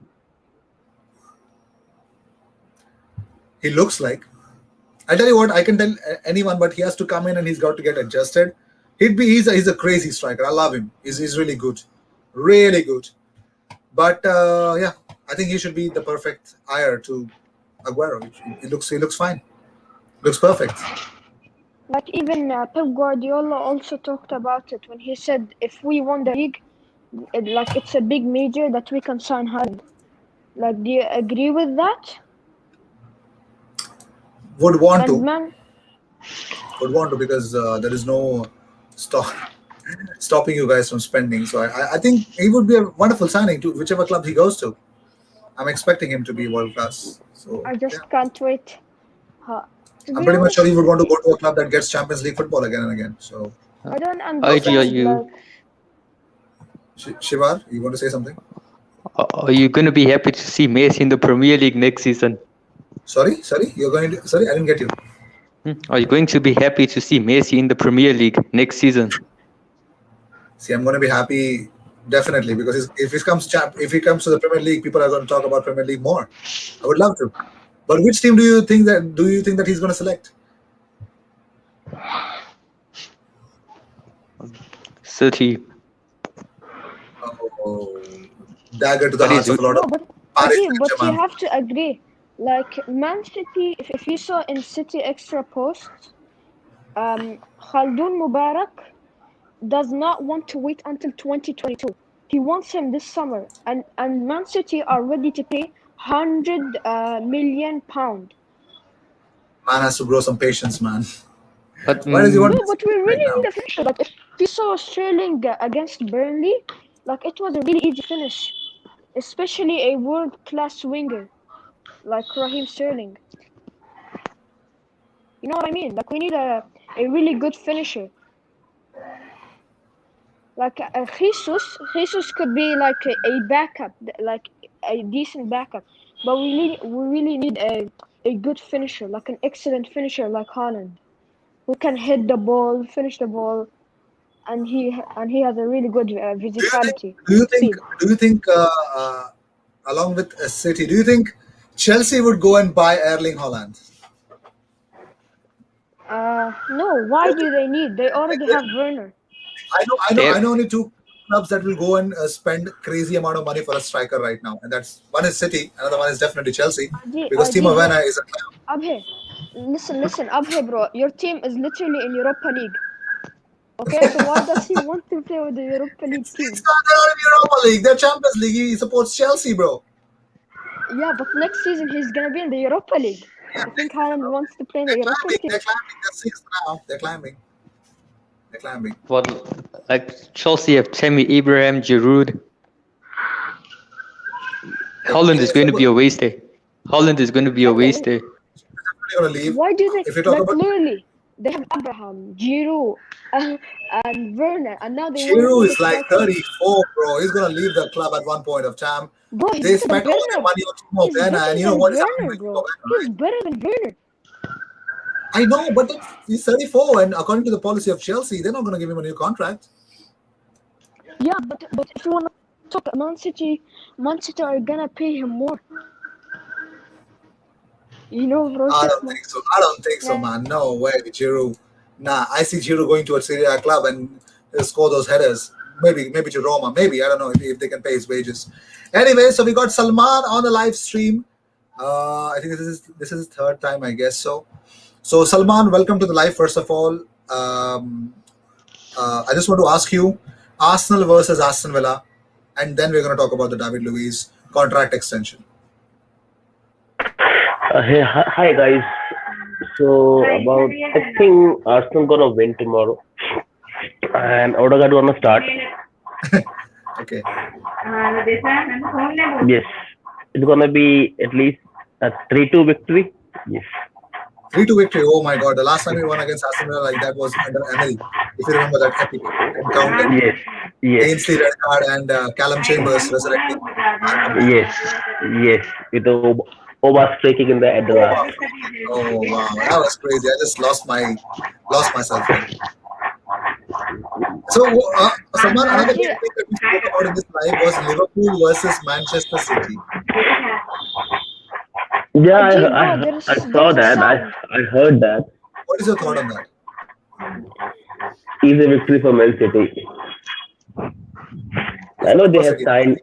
He looks like. I tell you what, I can tell anyone, but he has to come in and he's got to get adjusted. He's a crazy striker. I love him. He's really good, really good. But yeah, I think he should be the perfect heir to Aguero. He looks fine. Looks perfect. Like even Pep Guardiola also talked about it when he said if we won the league, it's a big major that we can sign Haaland. Like, do you agree with that? Would want And to. man, Would want to because there is no stopping you guys from spending. So I think he would be a wonderful signing to whichever club he goes to. I'm expecting him to be world class. So I just yeah. can't wait. I'm pretty much sure he would want to go to a club that gets Champions League football again and again. So I don't IG, are understand. you Shivar, you want to say something? are you gonna be happy to see Messi in the Premier League next season? Sorry, you're going to. Sorry, I didn't get you. Are you going to be happy to see Messi in the Premier League next season? See, I'm going to be happy definitely because if he comes to the Premier League, people are going to talk about Premier League more. I would love to. But which team do you think that he's going to select? City. Oh, dagger to the But hearts he's of a lot No, of but Paris you Saint-Germain. have to agree. Like Man City, if you saw in City extra posts, Khaldoon Mubarak does not want to wait until 2022. He wants him this summer, and Man City are ready to pay £100 million. Man has to grow some patience, man. But Why does he want No, this but we right really now? need a finisher. Like if you saw Sterling against Burnley, like it was a really easy finish, especially a world-class winger like Raheem Sterling. You know what I mean? Like we need a really good finisher. Like Jesus could be like a backup, like a decent backup. But we really need a good finisher, like an excellent finisher like Haaland, who can hit the ball, finish the ball, and he has a really good physicality, speed. Do you think along with City, do you think Chelsea would go and buy Erling Haaland? No, why do they need? They already have Werner. I know they only two clubs that will go and spend crazy amount of money for a striker right now, and that's one is City, another one is definitely Chelsea because Timo Bro, Werner is a clown. Abhe, listen, Abhe, bro. Your team is literally in Europa League. Okay, so why does he want to play with the Europa League It's team? not they're in Europa League, they're Champions League. He supports Chelsea, bro. Yeah, but next season he's gonna be in the Europa League. Yeah, I think Haaland wants to play in the Europa they're team. climbing. They're sixth now. They're climbing. They're climbing. Well, like Chelsea have Tammy Abraham, Giroud. Holland is going to be a waste there. Holland is going to be a waste there. They're going to leave. Why do they? If you talk about literally, they have Abraham, Giroud, and Werner, and now they want Giroud to is like 34, bro. He's going to leave the club at one point of time. Bro, he's They better than spent all their Werner. money on Timo He's Werner, better and you know than what is happening Werner, with Timo bro. Werner, He's right? better than Werner. I know, but he's 34, and according to the policy of Chelsea, they're not going to give him a new contract. Yeah, but if you want to talk Man City are gonna pay him more. You know, bro. I don't think so, man. No way, Giroud. Nah, I see Giroud going to a Serie A club and score those headers. Maybe to Roma. Maybe, I don't know if they can pay his wages. Anyway, so we got Salman on the live stream. I think this is his third time, I guess so. So Salman, welcome to the live. First of all, I just want to ask you, Arsenal versus Aston Villa, and then we're going to talk about the David Luiz contract extension. Hey, hi guys. So I think Arsenal gonna win tomorrow. And Odegaard gonna start. Okay. Yes, it's gonna be at least a 3-2 victory. Yes. 3-2 victory. Oh my God. The last time we won against Aston Villa like that was under Emery. If you remember that epic encounter. Yes. Yes. Ainsley red card and Callum Chambers resurrecting. Yes. Yes. With the Oba striking in the at the last. Oh wow, that was crazy. I just lost myself there. So, Salman, another big thing that we spoke about in this live was Liverpool versus Manchester City. Yeah, Ajib, bro, I saw there's a that. sound. I heard that. What is your thought on that? Easy victory for Man City. I know they have signed.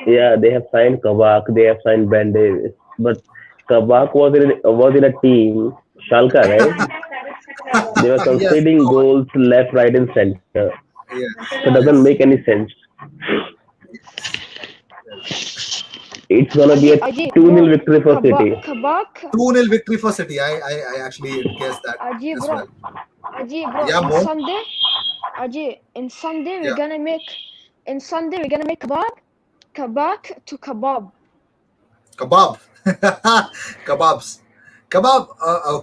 Yeah, they have signed Kabak. They have signed Ben Davis. But Kabak was in a team, Schalke, right? They were Yes. conceding No, goals left, right, and center. yes. So it doesn't make any sense. It's gonna be a Ajib, 2-0 bro, victory for City. Kabak, 2-0 victory for City. I actually guessed that Ajib, as bro, well. Ajib, bro. Yeah, In Mo? Sunday, Ajib, in Sunday Yeah. we're gonna make kabak to kebab. Kebab. Kebabs. Kebab.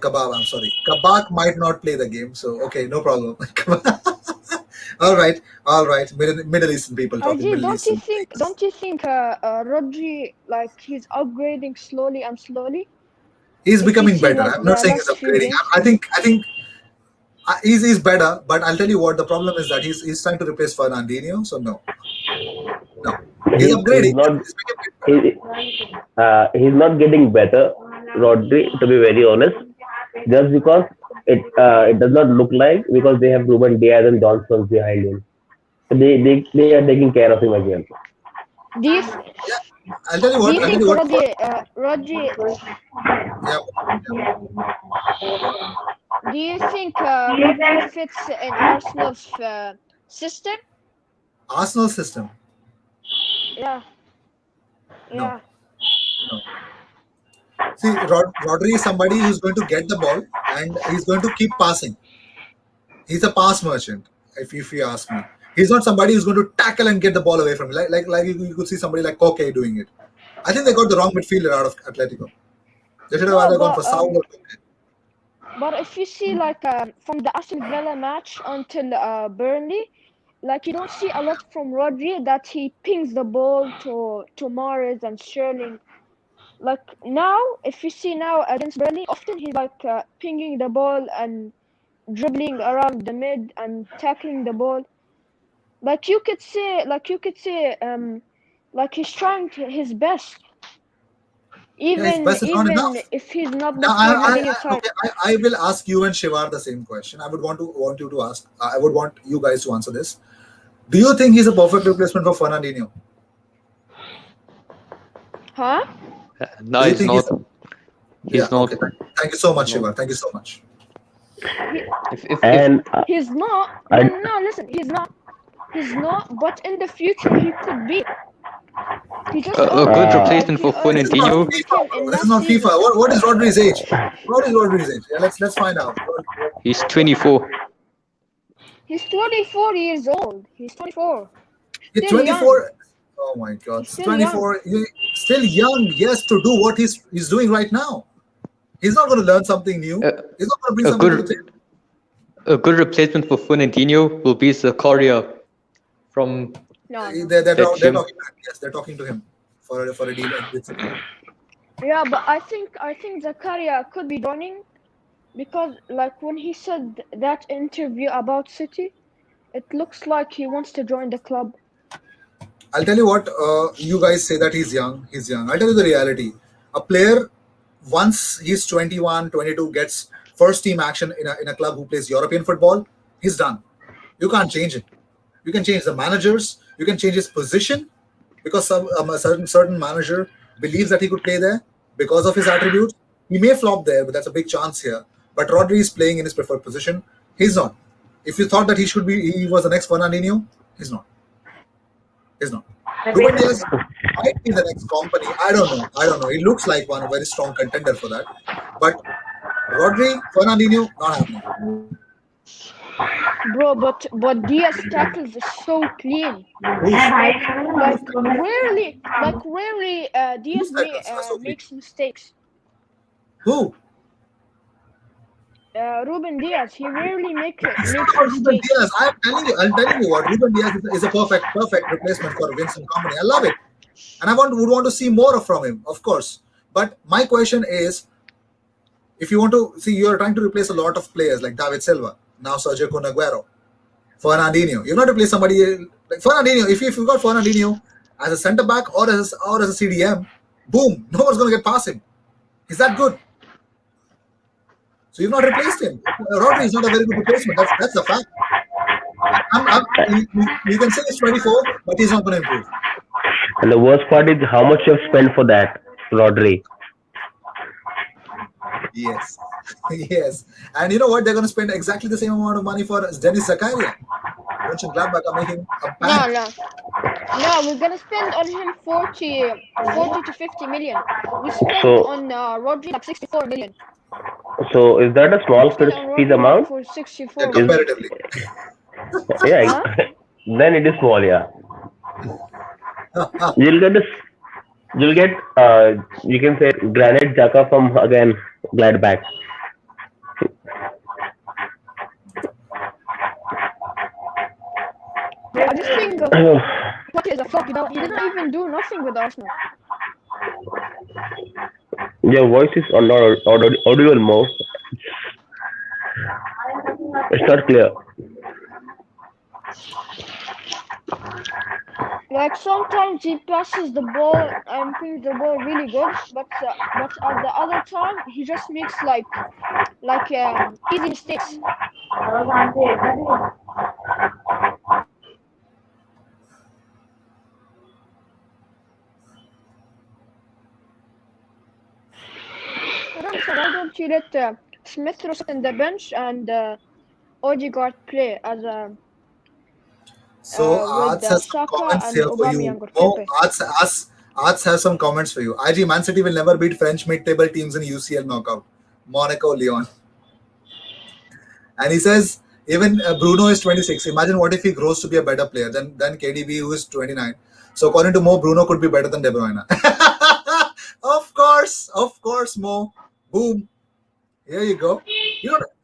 Kebab. I'm sorry. Kabak might not play the game, so okay, no problem. All right. Middle Eastern people talking. Ajib, Middle Eastern. don't you think Rodri, like, he's upgrading slowly and slowly? He's If you becoming see, better. like, I'm not the saying he's last few upgrading. games. I think he's better. But I'll tell you what the problem is that he's trying to replace Fernandinho. So no. He's upgrading. He's not. He's becoming better. He's not getting better, Rodri. To be very honest, just because it does not look like, because they have Ruben Diaz and Johnson behind him. So they are taking care of him again. Do you I'll tell you do what. you I'll tell think you what. Rodri? Yeah. Do you think Rodri fits in Arsenal's system? Arsenal system. Yeah. No. Yeah. No. See, Rodri is somebody who's going to get the ball and he's going to keep passing. He's a pass merchant, if you ask me. He's not somebody who's going to tackle and get the ball away from him. Like you could see somebody like Koke doing it. I think they got the wrong midfielder out of Atletico. They should have No, either gone for but Saul or Koke. but if you see, like, from the Aston Villa match until Burnley, like, you don't see a lot from Rodri that he pings the ball to Mahrez and Sterling. Like, now, if you see now against Burnley, often he's like pinging the ball and dribbling around the mid and tackling the ball. Like you could say, like he's trying his best, Yeah, his best is not enough. if he's not the Now, Fernandinho type. I will ask you and Shivar the same question. I would want you to ask. I would want you guys to answer this. Do you think he's a perfect replacement for Fernandinho? Huh? No, Do you he's think not. He's not. Okay. Thank you so much, Shivar. Thank you so much. If And He's not. I- No, listen, he's not. He's not. But in the future, he could be. He just a good Uh, replacement for This is not Fernandinho. FIFA. Bro. This is not FIFA. What is Rodri's age? What is Rodri's age? Yeah, let's find out. He's 24. He's 24 years old. He's 24. He's Still 24. Oh my God, He's still 24. He's still young. Yes, to do what he's doing right now. He's not going to learn something new. He's not going to bring a something good- to the table. A good replacement for Fernandinho will be Zakaria from. No. They're That's talking. him. Yes, they're talking to him for a deal. Yeah, but I think Zakaria could be joining because, like, when he said that interview about City, it looks like he wants to join the club. I'll tell you what. You guys say that he's young. He's young. I'll tell you the reality. A player, once he's 21, 22, gets first team action in a club who plays European football, he's done. You can't change it. You can change the managers. You can change his position because a certain manager believes that he could play there because of his attributes. He may flop there, but that's a big chance here. But Rodri is playing in his preferred position. He's not. If you thought that he was the next Fernandinho, he's not. He's not. Ruben Diaz might be the next company. I don't know. He looks like one very strong contender for that. But Rodri, Fernandinho, not happening. Bro, but Diaz tackles is so clean. Who's Rarely, Diaz tackles are so clean? makes mistakes. Who? Ruben Diaz, he rarely It's not makes about Ruben mistakes. Diaz. I'm telling you what. Ruben Diaz is a perfect replacement for Vincent Company. I love it, and would want to see more from him, of course. But my question is, if you want to see, you're trying to replace a lot of players like David Silva, now Sergio Kun Aguero, Fernandinho. You're not replace somebody like Fernandinho. If you've got Fernandinho as a centre back or as a CDM, boom, no one's going to get past him. He's that good. So you've not replaced him. Rodri is not a very good replacement. That's a fact. You can say he's 24, but he's not going to improve. And the worst part is how much you've spent for that, Rodri. Yes. Yes. And you know what? They're going to spend exactly the same amount of money for Dennis Zakaria. Mönchengladbach are making a bank. No, we're gonna spend on him 40 to 50 million. We spent So, on Rodri like 64 million. so is that a small Spent on piece Rodri amount? for Yeah, 64 million. comparatively. Yeah, Huh? then it is small. Yeah, you'll get this. You'll get. You can say Granite Xhaka from again Gladbach. I just think what is a flop. He didn't even do nothing with Arsenal. Your voice is not audible more. It's not clear. Like sometimes he passes the ball and thinks the ball really good, but at the other time he just makes easy mistakes. Why don't you let Smith Rowe sit in the bench and Odegaard play as a So with Arts has some Saka comments and here for you. Aubameyang or No, Pepe? Arts has some comments for you. IG Man City will never beat French mid-table teams in UCL knockout. Monaco, Lyon. And he says, even Bruno is 26. Imagine what if he grows to be a better player than KDB, who is 29. So according to Mo, Bruno could be better than De Bruyne. Of course, Mo. Boom. Here you go.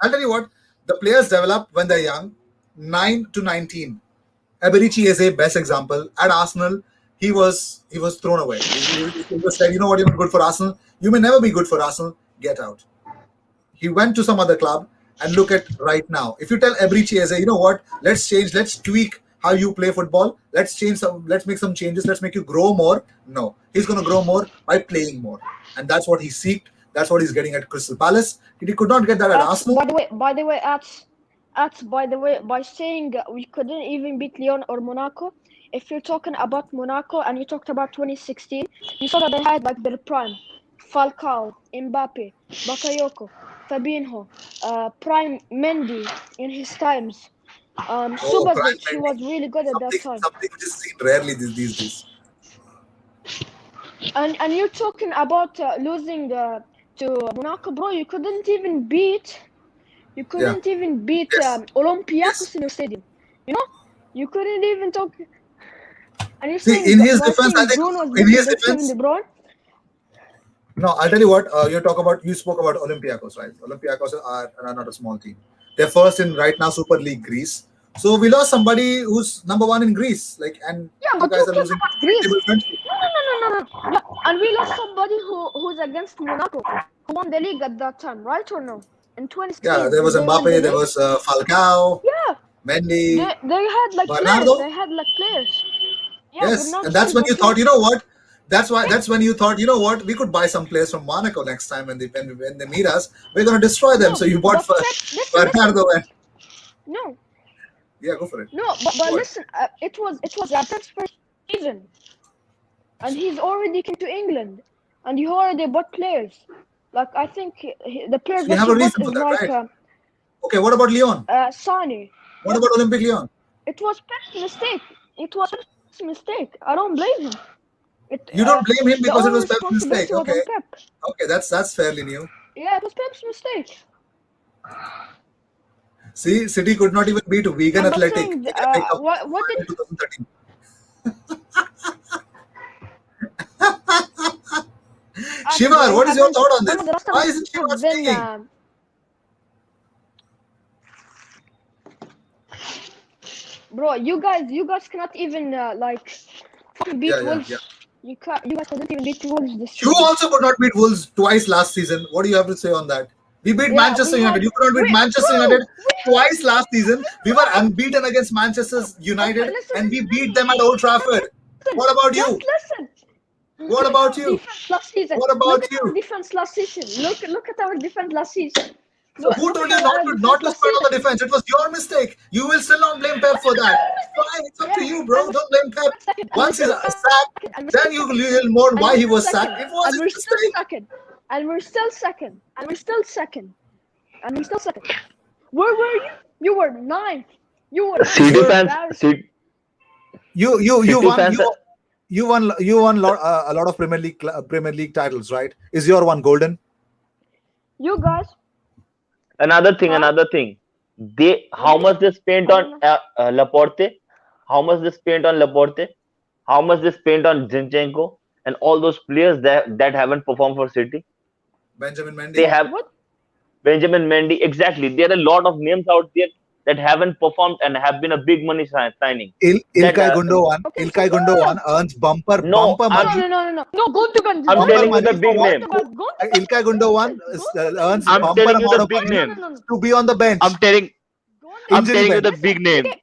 I'll tell you what. The players develop when they're young, 9 to 19. Eberici is a best example. At Arsenal, he was thrown away. He was said, you know what, you're not good for Arsenal. You may never be good for Arsenal. Get out. He went to some other club, and look at right now. If you tell Eberici as you know what, let's change, let's tweak how you play football. Let's make some changes. Let's make you grow more. No, he's going to grow more by playing more, and that's what he seeked. That's what he's getting at Crystal Palace. He could not get that at Arsenal. By the way, by saying we couldn't even beat Lyon or Monaco, if you're talking about Monaco and you talked about 2016, you saw that they had like their prime. Falcao, Mbappe, Bakayoko, Fabinho, prime Mendy in his times. Subasic, he was really good at that time. Something which is seen rarely these days. And you're talking about losing to Monaco, bro. You couldn't even beat Olympiacos in your stadium. You know, you couldn't even talk. And you're saying in his defense, I think in his defense. No, I'll tell you what. You spoke about Olympiacos, right? Olympiacos are not a small team. They're first in right now Super League Greece. So we lost somebody who's number one in Greece. You guys are losing Greece. No. Yeah, and we lost somebody who's against Monaco, who won the league at that time, right or no? In 2016. Yeah, there was Mbappe, there was Falcao. Yeah. Mendy. They had Bernardo. players. They had players. Yeah, yes, and that's when you thought, you know what? That's when you thought, you know what? We could buy some players from Monaco next time when they meet us. We're going to destroy them. So you bought Bernardo. No. Yeah, go for it. No, but listen, it was Pep's first season, and he's already came to England, and he already bought players. Like I think the players so that he bought is like. Right? Okay, what about Lyon? Sane. What about Olympic Lyon? It was Pep's mistake. I don't blame him. You don't blame him because it was Pep's mistake. Okay. Pep. Okay, that's fairly new. Yeah, it was Pep's mistake. See, City could not even beat Vegan I'm not Athletic saying in FA Cup what did in 2013. bro? Shivar, You what is your haven't. thought on One this? of the last Why time isn't Shivar have been. speaking? Bro, you guys cannot even like fucking beat Yeah, yeah, yeah. Wolves. You guys couldn't even beat Wolves this You season. also could not beat Wolves twice last season. What do you have to say on that? We beat Yeah, Manchester we United. had. You could not beat Manchester Bro, United we twice last season. We were had. unbeaten against Manchester Okay, United listen. and we beat them at Old Trafford. What about Just you? listen. What Look at about our you? defense last season. What Look about at our you? defense last season. Look at our defense last season. So who Look told at you our not defense to last spend on season. the defense? It was your mistake. You will still not blame Pep for that. Fine, it's up to you, bro. Don't blame Pep. Second, and we're Once he's still sacked, second, and we're then still you second, will mourn and why we're he still was sacked. second, It was and his we're still mistake. second, and we're still second, and we're still second, and we're still second. Where were you? You were ninth. You were ninth. City You're fans, embarrassing. You City won fans. a lot of Premier League titles, right? Is your one golden? You guys, Another thing, huh? another thing. What How did you much say? they spent I on don't know. Laporte? How much they spent on Laporte? How much they spent on Zinchenko and all those players that haven't performed for City? Benjamin They Mendy. have What? Benjamin Mendy. Exactly. There are a lot of names out there that haven't performed and have been a big money signing. That Ilkay Gundogan. Okay, so Ilkay Gundogan earns bumper no, no, money. no. Gundogan, I'm Bumper telling you money the Gundogan, for big what? name. Gundogan, Ilkay Gundogan earns I'm bumper telling you the amount of big money name. No. to be on the bench, I'm telling I'm injury telling you bench. the big Listen, name.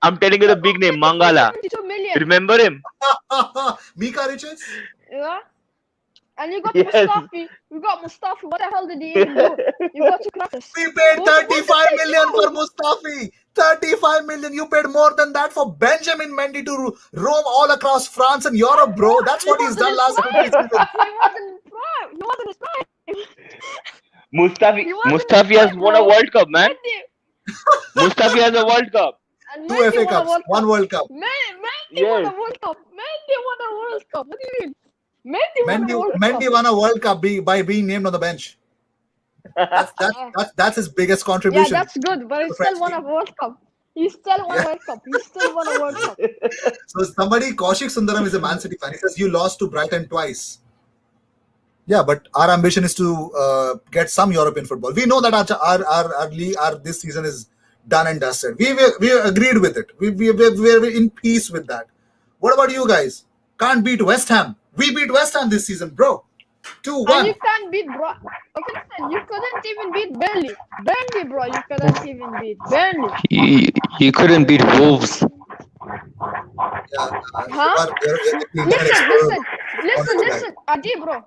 I'm telling you the big name. Mangala. 72 million. Remember him? Mika Riches. Yeah. And you got Yes. Mustafi. You got Mustafi. What the hell did he even do? You got to Kratos. We paid Go to 35 million go. for Mustafi. 35 million. You paid more than that for Benjamin Mendy to roam all across France and Europe, bro. That's He what he's wasn't done his last 2 prime. seasons. He wasn't prime. He wasn't his prime. Mustafi He wasn't his Mustafi has prime, won a bro. World Cup, man. Mendy. Mustafi has a World Cup. And 2 Mendy FA won a Cups, World 1 Cup. World Cup. Mendy won Yes. a World Cup. Mendy won a World Cup. What do you mean? Mendy won Mendy, a World Mendy Cup. won a World Cup by being named on the bench. That's his biggest Yeah, contribution. that's good, but he the still French won a team. World Cup. He still won Yeah. a World Cup. He still won a World Cup. So somebody, Kaushik Sundaram is a Man City fan. He says you lost to Brighton twice. Yeah, but our ambition is to get some European football. We know that our league, this season is done and dusted. We agreed with it. We're in peace with that. What about you guys? Can't beat West Ham. We beat West Ham this season, bro. 2-1. And you can't beat bro. Okay, listen, you couldn't even beat Burnley. Burnley, bro, you couldn't even beat Burnley. You couldn't beat Wolves. Yeah, Huh? you're an expert. Listen, Adi, bro.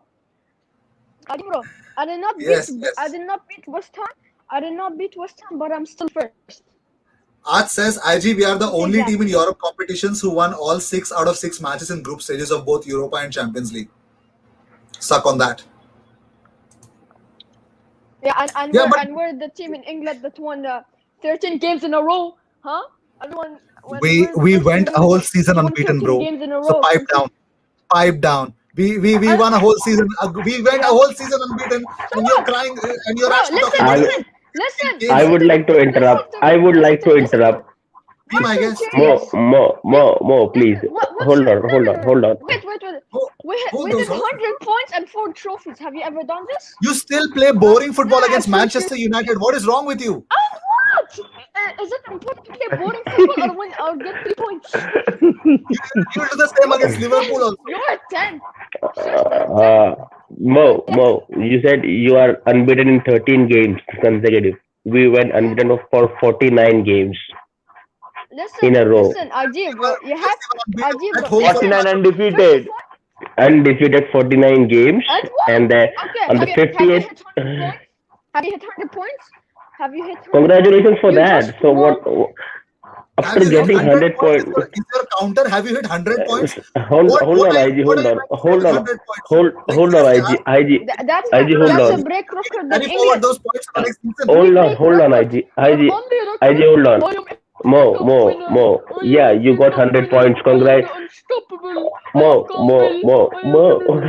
I did not Yes, beat. yes. I did not beat West Ham. I did not beat West Ham, but I'm still first. Art says, IG, we are the only Exactly. team in Europe competitions who won all 6 out of 6 matches in group stages of both Europa and Champions League. Suck on that. Yeah, and Yeah, we're the team in England that won 13 games in a row, huh? Everyone. we went a whole season won unbeaten, 13 bro. games in a So row. pipe down. We won a whole season. We went a whole season unbeaten, and you're crying, and you're Bro, actually talking about listen. I would like to interrupt. I would like to interrupt. Be my We're guest. so curious. More, please. What's Hold your- on. Wait. Hold We those did horses. 100 points and 4 trophies. Have you ever done this? You still play boring football Yeah, against sure. Manchester United. What is wrong with you? And what? Is it important to play boring football or win or get 3 points? You do the same against Liverpool also. You're 10. Seriously, 10. Mo, you said you are unbeaten in 13 games consecutive. We went unbeaten for 49 games in a row. Listen, idea, bro. You have idea, At bro. home Listen, 49 undefeated. Undefeated 49 games, At what? and Okay, on the have you 50th. hit 100 points? Have you hit 100 points? Have you hit 100 Congratulations for You that. just So won. what? Have After you hit getting 100 points, Is your counter? Have you hit 100 points? hold on, are IG, you hold trying on, to say with 100 points? hold on, seriously, IG, That's hold a on. break record in carry forward England. those points for the next season. Hold on, IG, hold on. Mo, yeah, you got 100 points. Congrats. Unstoppable. Mo. What do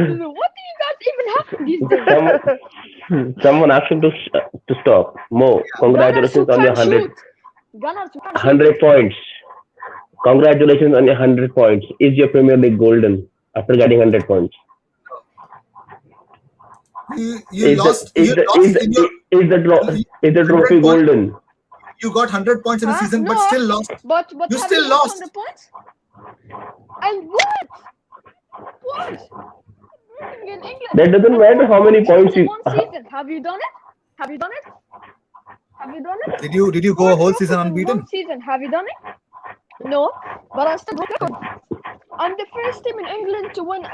you guys even have? these days. Someone asked him to stop. Mo, Gunners who congratulations on your can shoot. Gunners who can shoot. 100 points. Congratulations on your 100 points. Is your Premier League golden after getting 100 points? You Is lost. the is You the lost is the in your. is the tro- is the 100 trophy points. golden? You got 100 points in a Huh? season, but No. still lost. But You have still you got lost. 100 points? And what? What? In England. That doesn't matter how many points in you. one season. Have you done it? Have you done it? Have you done it? Did you go a whole season In unbeaten? one season. Have you done it? No, but I still broke record. I'm the first team in England to win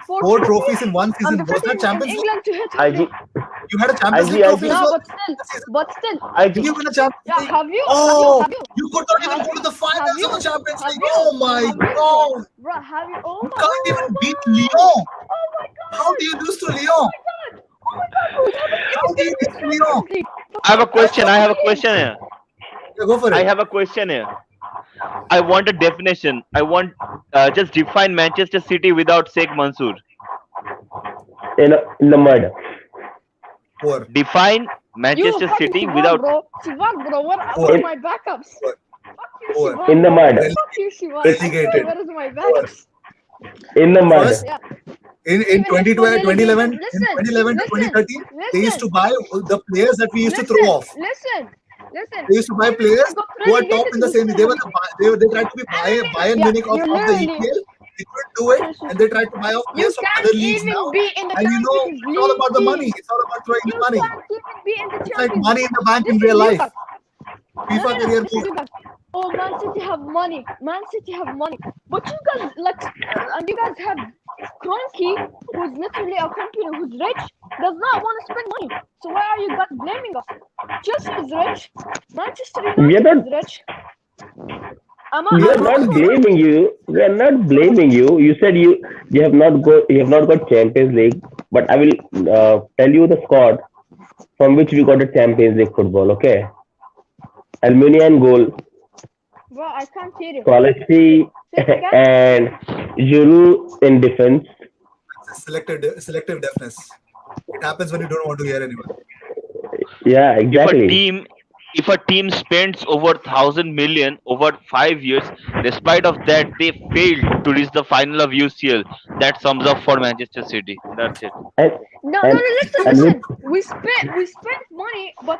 Four trophies in one I'm season. the Was first that team in Champions League? England to hit IG 100. You had a Champions League IG trophy as Yeah, well. but still. Did you win a Champions Yeah, League? have you? Oh, Have you? you could not even Have go to you? the finals Have you? of the Champions Have League. you? Oh my Have you, God! Bro, have you? Oh You my can't God. even beat Lyon. Oh my God. How do you lose to Lyon? Oh my God, bro. You haven't How even do you been in beat the Lyon? Champions League. I have a question. I have a question here. Yeah, go for I it. have a question here. I want a definition. I want just define Manchester City without Sheikh Mansour. in the mud. Poor. Define You Manchester fucking City Sivan, without. bro. Sivan, bro. What Poor. are my backups? Poor. Fuck you, Poor. Sivan. In the bro. mud. Fuck you, Sivan. I swear, Relegated. where is my Poor. backups? In the mud. First, Yeah. in Even if we're 2011 relegated, in 2011 to 2013, they used to buy the players that we used to throw off. Listen. They used to buy Even if players we got who are top relegated, in the we same. still They have were they tried to be Bayern Yeah, Munich you're of the literally. EPL. They couldn't do it, and they tried to buy off You players from can't other leagues even now. be in the And you know, Champions it's all about the money. League. It's all about throwing You the money. can't even be in the It's like Champions money in the bank in This is real you life. guys. FIFA career This is mode. you guys. Oh, Man City have money. Man City have money. But you guys, and you guys have Kroenke, who's literally a company who's rich, does not want to spend money. So why are you guys blaming us? Chelsea is rich. Manchester We are United not. is rich. We are not blaming you. We are not blaming you. You said you have not got Champions League, but I will tell you the squad from which we got the Champions League football. Okay, Almunia in goal, Bro, I can't hear you. Quality and Giroud in defense. Selective deafness. It happens when you don't want to hear anyone. Yeah, exactly. If a team spends over 1,000 million over 5 years, despite of that they failed to reach the final of UCL. That sums up for Manchester City. That's it. And No, and listen. We spent money, but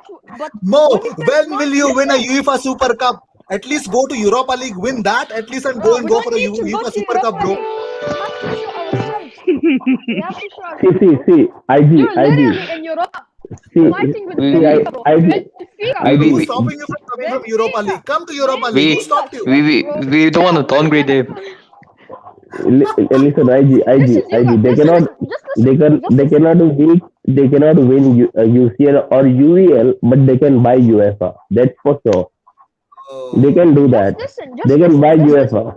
Mo, when we spend when money, will you win a UEFA Super Cup? At least go to Europa League, win that at least, and bro, go we for don't a need to go UEFA to Super Cup, Europa bro. League. We have to show ourselves. We have to show ourselves. see, IG, You're literally IG. in Europa, See, fighting with we- Benfica, bro. I- Benfica. Who's stopping you from coming from Europa League? Come to Europa League. We- Who stopped you? we don't want to downgrade them. Listen, IG. They cannot. They cannot win UCL or UEL, but they can buy UEFA. That's for sure. They can do that. They can buy UEFA.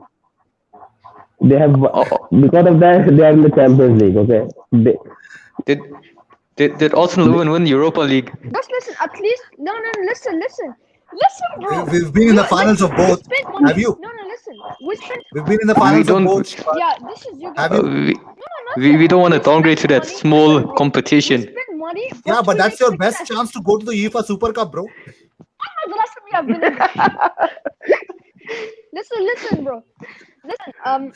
They have because of that they are in the Champions League. Okay. Did Arsenal win Europa League? Just listen, at least. No, listen, bro. We've been in the finals of both. Have you? No, listen. We spent. We've been in the finals of don't- both. Yeah, this is you guys. Have you? We don't want to downgrade to that small competition. We spend money. Yeah, but that's your best chance to go to the UEFA Super Cup, bro. The last time we have been in. Listen, bro. Listen,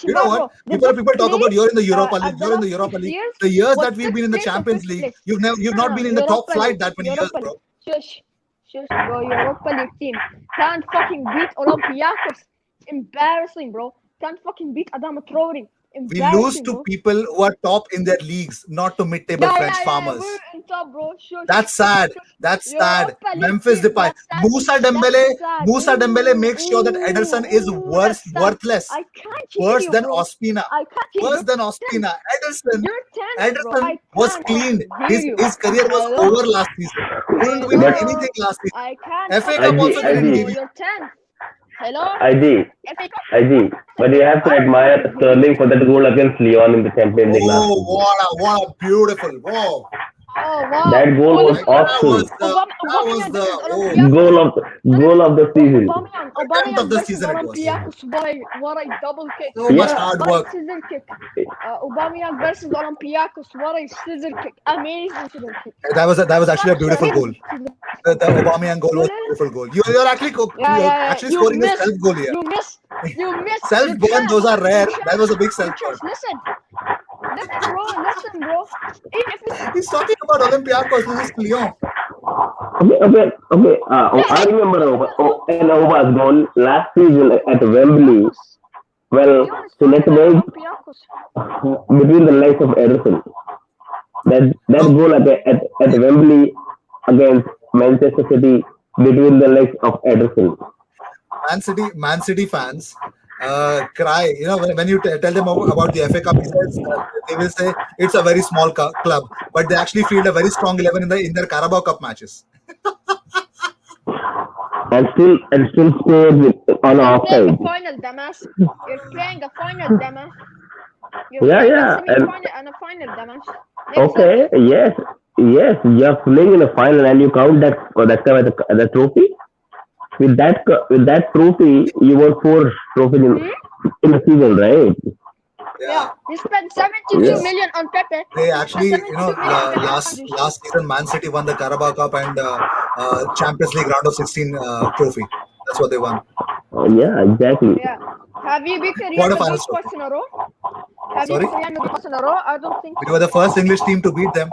You know what? People talk about you're in the Europa League. You're in the Europa League. The years that we've been in the Champions League, you've not been in the top flight that many years, bro. Shush, bro. Europa League team can't fucking beat Olympiacos. Embarrassing, bro. Can't fucking beat Adama Traore. We lose to people who are top in their leagues, not to mid-table French farmers. We're in top, bro. Shush. That's sad. That's sad. Europa League Memphis team, Depay. that's sad. Musa Dembele makes sure that Ederson is worthless. I can't hear Worse you, than bro. Ospina. I can't hear Worse you. than Ospina. You're 10, bro. Ederson was can't cleaned. hear you. His career was Hello? over last season. He didn't win But- anything last season. I can't. FA fucking Cup also hear didn't you, give bro. you. You're 10. Hello? FA Cup. IG. But you have to admire Sterling for that goal against Lyon in the Champions League last Oh, season. what a beautiful. Whoa. Oh wow. That goal was Like that was awesome. the Aubameyang the versus oh Goal Olympiacos. of goal of the season. attempt Aubameyang of the versus season it was. Olympiacos. What a double kick. So much Yeah, hard What a work. scissor kick. Aubameyang versus Olympiacos. What a scissor kick. Amazing scissor kick. That was actually a beautiful goal. Scissor kick. The Aubameyang goal was a beautiful goal. You're actually you're actually You scoring a missed. self goal here. You missed. Self You're burn, trash. those are rare. You're That was a big trash. self burn. Listen, bro. Even if it's He's talking about Olympiacos. This is Lyon. Okay. I remember in Oba's goal last season at Wembley. Well, so let's make Olympiacos. between the legs of Ederson. That goal at Wembley against Manchester City between the legs of Ederson. Man City fans cry. You know, when you tell them about the FA Cup, they will say it's a very small club, but they actually field a very strong 11 in their Carabao Cup matches. And still scored on You're playing offside. a final, dumbass. You're playing a final, dumbass. You're Yeah, playing yeah, a semi-final and a final, dumbass. Makes Okay, sense. yes, you're playing in a final and you count that time as a trophy. With that trophy, you won 4 trophies in a season, right? Yeah, they spent 72 Yeah. million on Pepe. They actually, Spent 72 million on Pepe. last season, Man City won the Carabao Cup and Champions League round of 16 trophy. That's what they won. Yeah, exactly. Yeah. Have you beaten Real Quarter Madrid finals. twice in a row? Have Sorry? you beaten Real Madrid twice in a row? I don't think We were the first English team to beat them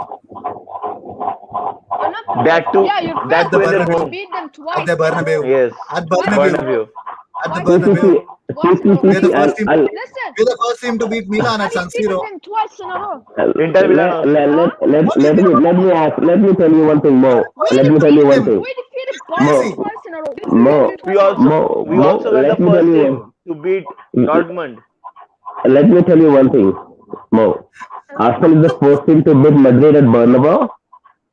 That too. Yeah, you That the too in their Bernabeu. home. beat them at twice. the Bernabeu. Yes. At Bernabeu. Bernabeu. At the Twice in a Bernabeu. row. Twice in a row. We're the first team. Listen, We're the first team to beat Milan at San have you beaten Siro. them twice in a row? Inter Milan also. Let me tell you one thing more. Let me tell you one thing. We defeated Mo. Bayern twice in a row. Mo. We also were the Let me tell first you team to beat Dortmund. Let me tell you one thing, Mo. Aston is the first team to beat Madrid at Bernabeu.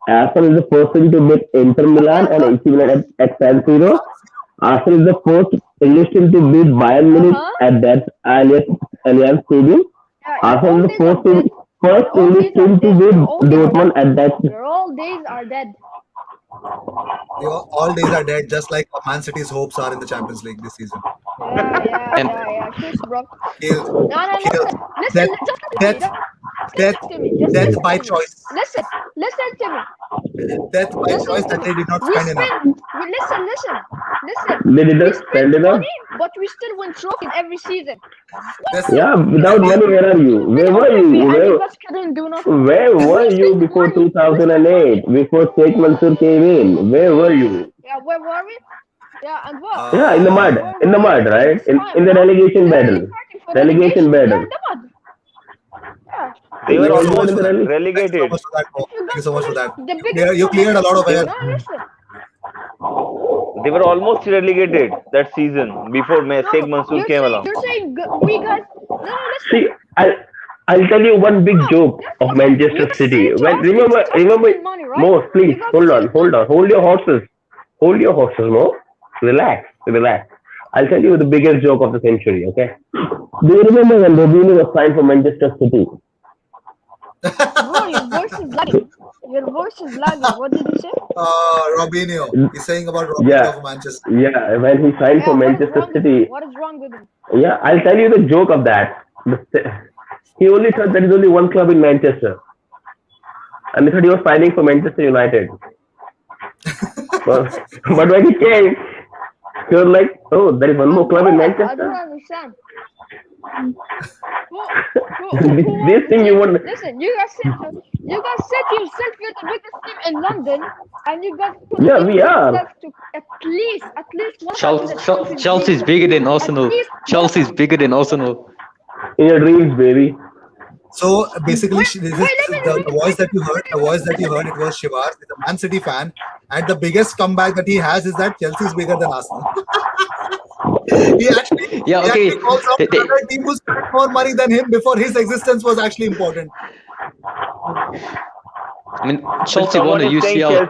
Aston is the first team to beat Inter Milan and AC Milan at San Siro. Aston is the first English team to beat Bayern Munich at that Allianz Stadium. Aston is the first English team to beat Dortmund at that. Your old days are dead. All days are dead, just like Man City's hopes are in the Champions League this season. Yeah. Cheers, bro. Killed. No. Killed. Listen. Death Listen by to me. choice. Listen to me. Death by choice that they did not We spend enough. listen. They did We not spend enough. money, but we still win trophies every season. Yeah, without money, where are you? Where were And you? you guys couldn't do nothing. Where were you before 2008? Before Sheikh Mansour came in? Where were you? Yeah, where were we? Yeah, and what? Yeah, in the mud, right? In the relegation battle. Relegation battle. Yeah. They were You were almost in the relegated. Thank you so much for that. The biggest You cleared a lot of air. No, listen. They were almost relegated that season before Sheikh Mansour came along. You're saying we got. No, listen. See, I'll tell you one big joke of Manchester City. When remember, Mo, please hold on. Hold your horses, Mo. Relax. I'll tell you the biggest joke of the century. Okay? Do you remember when Robinho was signed for Manchester City? Bro, your voice is lagging. What did you say? Robinho. He's saying about Robinho Yeah. of Manchester. Yeah, when he signed for Manchester City. What is wrong with him? Yeah, I'll tell you the joke of that. He only thought there is only one club in Manchester. And he thought he was signing for Manchester United. but when he came, he was like, oh, there is one more club in I don't Manchester? understand. This thing you want. Listen, you guys said yourself you're the biggest team in London, and you guys Yeah, we are. yourself to at least one Chelsea's bigger than Arsenal. Chelsea's bigger than Arsenal. In your dreams, baby. So basically, the voice that you heard, it was Shivar, the Man City fan, and the biggest comeback that he has is that Chelsea is bigger than Arsenal. he actually calls out another team who spent more money than him before his existence was actually important. I mean, Chelsea won a UCL.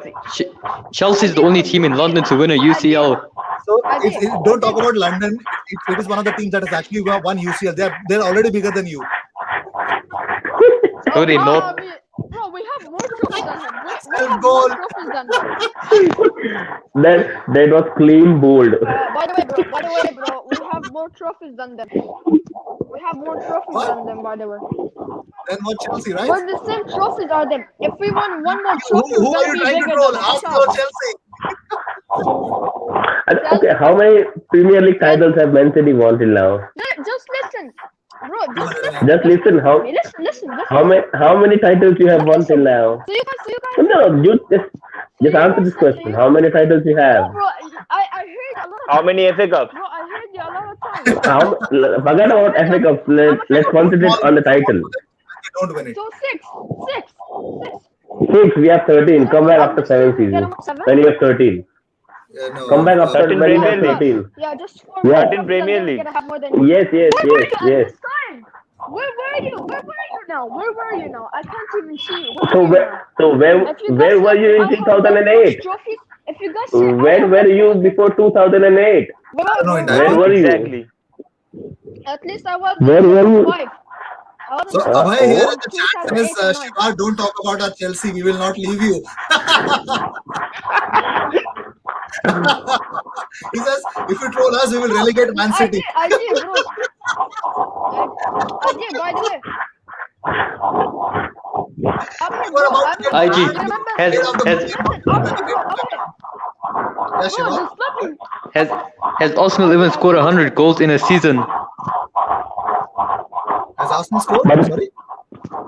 Chelsea's the only team in London to win a UCL. So don't talk about London. It is one of the teams that has actually won UCL. They're already bigger than you. No, they not. Bro, we have more trophies than him. Self have goal. more trophies than them. That was clean bold. By the way, bro, we have more trophies than them. We have more trophies What? than them, by the way. Then what Chelsea, right? We're the same trophies are them. If we won one more Who, trophy, we're who are gonna you be trying to bigger troll? than them. Watch Arsenal or out. Chelsea? Okay, how many Premier League titles have Man City won till now? Just listen, bro. Just 209. listen. Just listen. Listen. How many titles you have won till Listen. now? So you guys. No, you just answer this question. How many titles you have? No, bro. I heard a lot of How many FA Cups? Bro, I heard you a lot of times. Forget about FA Cups. Let's concentrate on the title. You don't win it. So six. 6. We have 13. Come back after 7 seasons. Seven? When you have 13. No, Come back after 13 when you have Premier League. 13. Yeah, just score Yeah. more 13 trophies Premier and then League. we're gonna have more than you. Yes. Where were you at this time? Where were you? Where were you now? I can't even see you. So where If you where guys were say you in I have 2008? trophies, if you guys say I Where have were you before 2008? No, in Where were you? Exactly. At least I was Where were you? 5. So Abhay here in the chat says, 2008 and 9. Shiva, don't talk about our Chelsea. We will not leave you. He says, if you troll us, we will relegate Man City. I did, bro. I did, by the way. Okay, What about bro, the IG you remember? has Listen, has Yeah, Bro, Shiva? just let me. has Arsenal even scored 100 goals in a season? Has Arsenal scored? Sorry.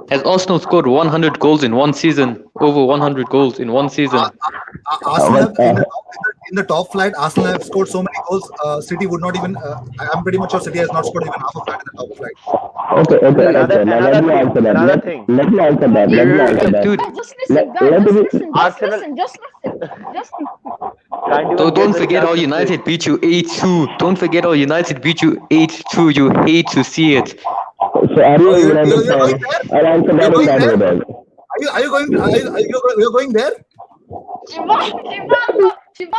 Has Arsenal scored 100 goals in one season? Over 100 goals in one season? Arsenal have, in the top flight, Arsenal have scored so many goals. City would not even. I'm pretty much sure City has not scored even half of that in the top flight. Okay. Now let me answer that. Another thing. Let me answer that. Dude, Just listen, guys. Just listen. Can't even don't get the forget how chance to United beat you 8-2. Don't forget how United beat you 8-2. You hate to see it. So are you a you're United going fan? there? I'll answer that in going that there? way then. Are you going? You're going there?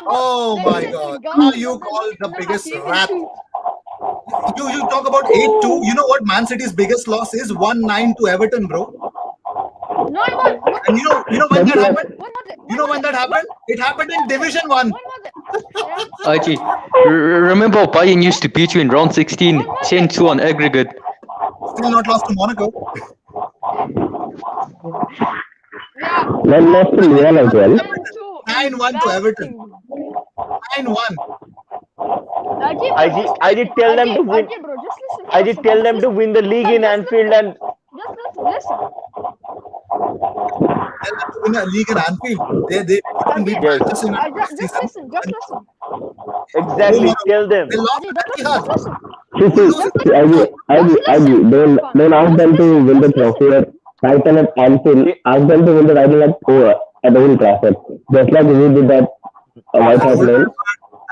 Oh my God! Now you call the biggest rat. You talk about 8-2. You know what Man City's biggest loss is? 1-9 to Everton, bro. No, I won. And you know when that happened? When was it? You know when that happened? It happened in Division 1. When was it? IG, remember how Bayern used to beat you in round 16? 10-2 on aggregate. Still not lost to Monaco. Yeah. Then lost to Real as well. 9-1 to Everton. 9-1. I did tell them to win. Bro, just listen. I did tell them to win the league in Anfield, and Just listen. They're going to win a league in Anfield. They couldn't beat Yes. Manchester United this Just season. listen. exactly tell them. They lost Just very hard. listen. Don't ask them to win the trophy or title at Anfield. Ask them to win the title at Old Trafford. Just like we did that White Hart Lane.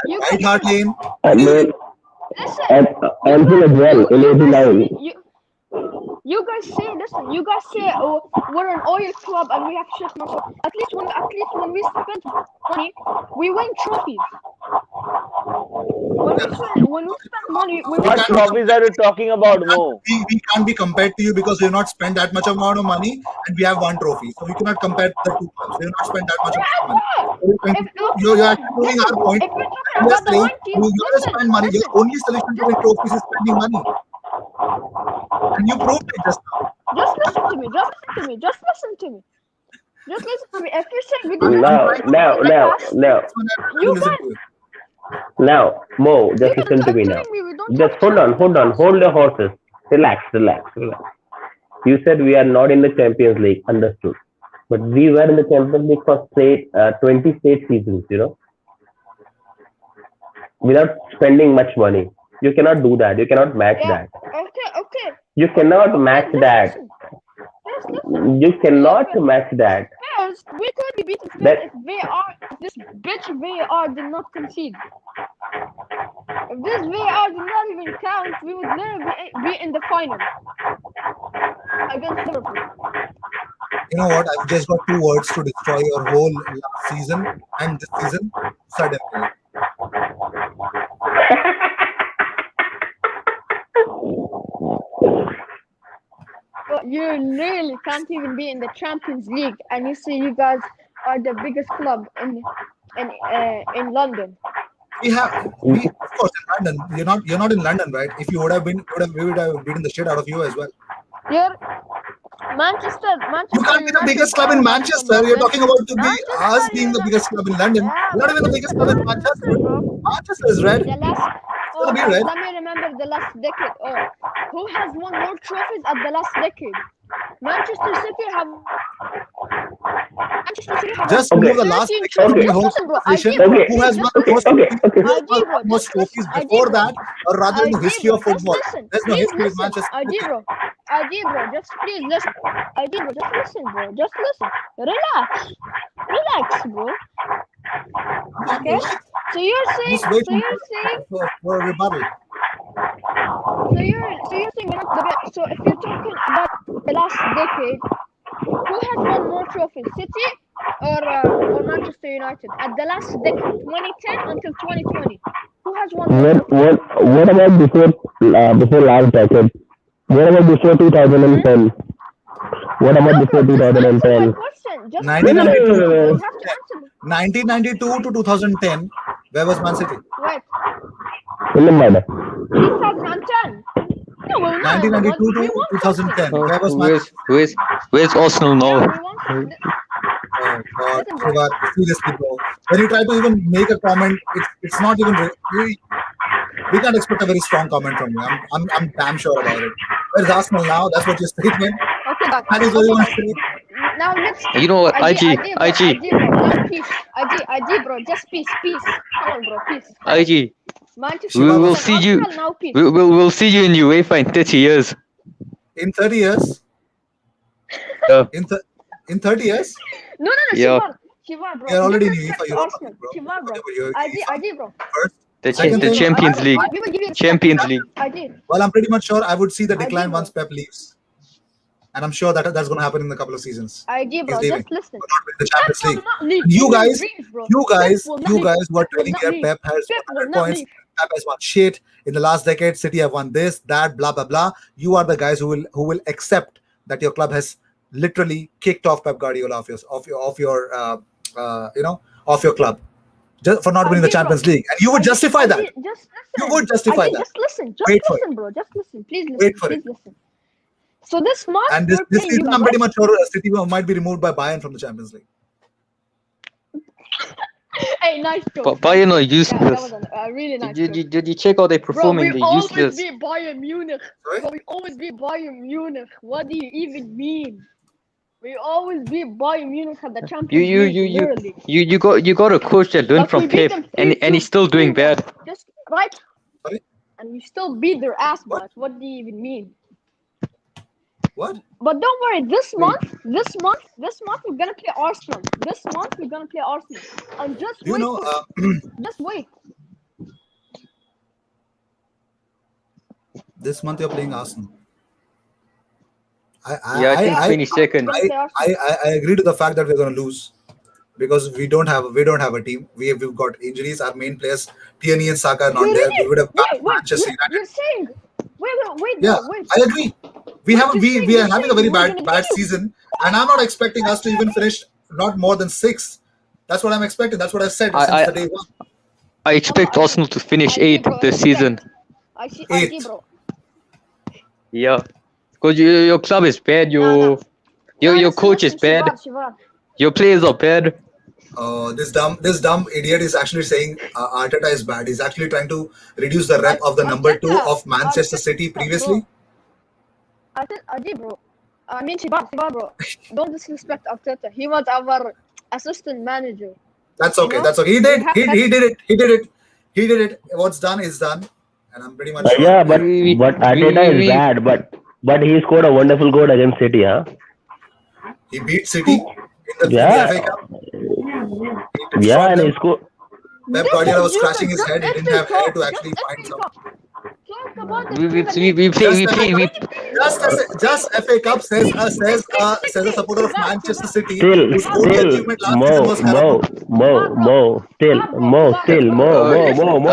White Hart Lane. And then at Anfield as well in '89. You guys say, listen. You guys say, oh, we're an oil club and we have shit money. At least when we spend money, we win trophies. When we spend money, we What win. trophies are you talking about, Mo? We can't be compared to you because we have not spent that much amount of money and we have one trophy. So we cannot compare the two clubs. We have not spent that much amount of money. You're actually proving our point. If you're talking You're about the saying 90s, you gotta spend money. Your only solution to win trophies is spending money. And you proved it just now. Just listen to me. If you say we didn't Now, Mo, just listen to me now. Just hold on. Hold your horses. Relax. You said we are not in the Champions League. Understood. But we were in the Champions League for 20 straight seasons, without spending much money. You cannot do that. You cannot match that. Okay. You cannot match that. You cannot match that. Spurs, we could be beating Spurs if this bitch VAR did not concede. If this VAR did not even count, we would literally be in the final against Liverpool. You know what? I've just got 2 words to destroy your whole last season and this season. Suddenly. But you literally can't even be in the Champions League, and you see you guys are the biggest club in London. We of course in London. You're not in London, right? If you would have been, we would have beaten the shit out of you as well. You're You Manchester can't be the United biggest club are in one of the Manchester. most You're talking about to be us Manchester being the United. biggest club in London. Yeah, We're not even the biggest club in Manchester, Manchester. bro. Manchester is red. The last. It's Oh, gonna be guys, red. let me remember the last decade. Oh, who has won more trophies at the last decade? Manchester City have Just Okay, remove the 13 last trophies. decade from okay, the Just whole listen, bro. conversation. ID, bro. okay, Who has Just won the most listen. okay, trophies? okay. Who has ID, won bro. the most Just listen. trophies ID, before bro. that, or rather in the ID, history bro. of Just football? listen. There's no Please history with listen. Manchester ID, City. bro. ID, bro. Just please listen. ID, bro. Just listen, bro. Just listen. Relax. Relax, bro. I'm not Okay? relaxed. So you're I'm saying, just waiting for a rebuttal. so you're saying we're not the best. So if you're talking about the last decade, who has won more trophies, City or Manchester United? At the last decade, 2010 until 2020, who has won more What trophies? what about before last decade? What about before Hmm? 2010? What No, about bro. before Just answer my 2010? question. Just No, no, answer no, my 1992 no, to question. no, You no. have to 2010. answer me. 1992 to 2010. Where was Man City? Wait, Doesn't matter. 2010. No, we won. 1992 We to won something. 2010. Where was Man City? Where's Arsenal Yeah, now? we won something. Oh God, Listen, bro. Shiva, seriously, bro. When you try to even make a comment, it's not even. We can't expect a very strong comment from you. I'm damn sure about it. Where's Arsenal now? That's what your statement. Okay, guys. That is what you Okay, want to guys. say. Now let's. You know what? ID, bro. Now peace. ID, bro. Just peace. Come on, bro. Peace. IG. Manchester Shiva We will United was and see you. Arsenal. Now peace. We'll see you in UEFA in 30 years. in 30 years. Yeah. In 30 years, No, Yeah. Shiva, bro. we are already in Disrespect UEFA to Europa Arsenal. League, bro. Shiva, bro. You're UEFA ID, bro. first. The Second the thing, Champions League. We will give you respect. Champions League. ID. well, I'm pretty much sure I would see the decline bro. once Pep leaves, and I'm sure that's going to happen in a couple of seasons. ID, He's bro. leaving. Just listen. We're not winning the Pep Champions will League. not leave. And you In your guys, dreams, bro. you Pep guys, will not you leave. guys were Pep will telling not here leave. Pep has Pep won will 100 not points. leave. Pep has won shit in the last decade. City have won this, that, blah blah blah. You are the guys who will accept that your club has literally kicked off Pep Guardiola off your club just for not winning the ID, bro. Champions League, and you would justify that. ID, just You listen. would justify ID, that. just listen. Just Wait for listen, bro. Just listen. Please listen. Wait for it. Please listen. So this month And this we're playing season, Juve, I'm pretty right? much sure City might be removed by Bayern from the Champions League. Hey, nice joke. But Bayern are That useless. was a really nice Did joke. you check how they Bro, performing? we They're always useless. beat Bayern Munich. Sorry? Bro, we always beat Bayern Munich. What do you even mean? We always beat Bayern Munich at the Champions League, literally. You got a coach that learned Like we from beat Pep, them and he's still doing 3-1. bad. Just right, Sorry? and we still beat their ass, What? but what do you even mean? What? But don't worry, this month we're gonna play Arsenal. This month we're gonna play Arsenal. And just You wait know, for it. Just wait. this month you're playing Arsenal. Yeah, I think I, 22nd. We're gonna play Arsenal. I agree to the fact that we're going to lose because we don't have a team. We've got injuries. Our main players, Tierney and Saka, are not We there. really We would have backed wait. Manchester You're United. saying wait, Yeah, bro, wait. I agree. We Wait, have you're saying- we are you're having a saying very we're bad gonna beat you. season, and I'm not expecting us to even finish not more than 6th. That's what I'm expecting. That's what I've said since the day one. I expect No, Arsenal to finish I see, 8th bro, this respect. season. I see, Eighth. bro. Yeah, because your club is bad. Your coach is bad. Shivar. Your players are bad. This dumb idiot is actually saying Arteta is bad. He's actually trying to reduce the rep of the number 2 Arteta, of Manchester Arteta, City previously. I said, bro. I mean, Shivar, bro. Don't disrespect Arteta. He was our assistant manager. That's okay. You know? That's okay. He did it. What's done is done, and I'm pretty much sure. Yeah, but Arteta is bad, but he scored a wonderful goal against City, huh? He beat City in the Yeah. FA Cup. Yeah, and he scored. Pep Guardiola was scratching his head. He didn't have hair to actually find some. Talk about We the Premier League. play. Just FA Cup says a supporter of Manchester City. Still, whose only achievement last season was Carabao.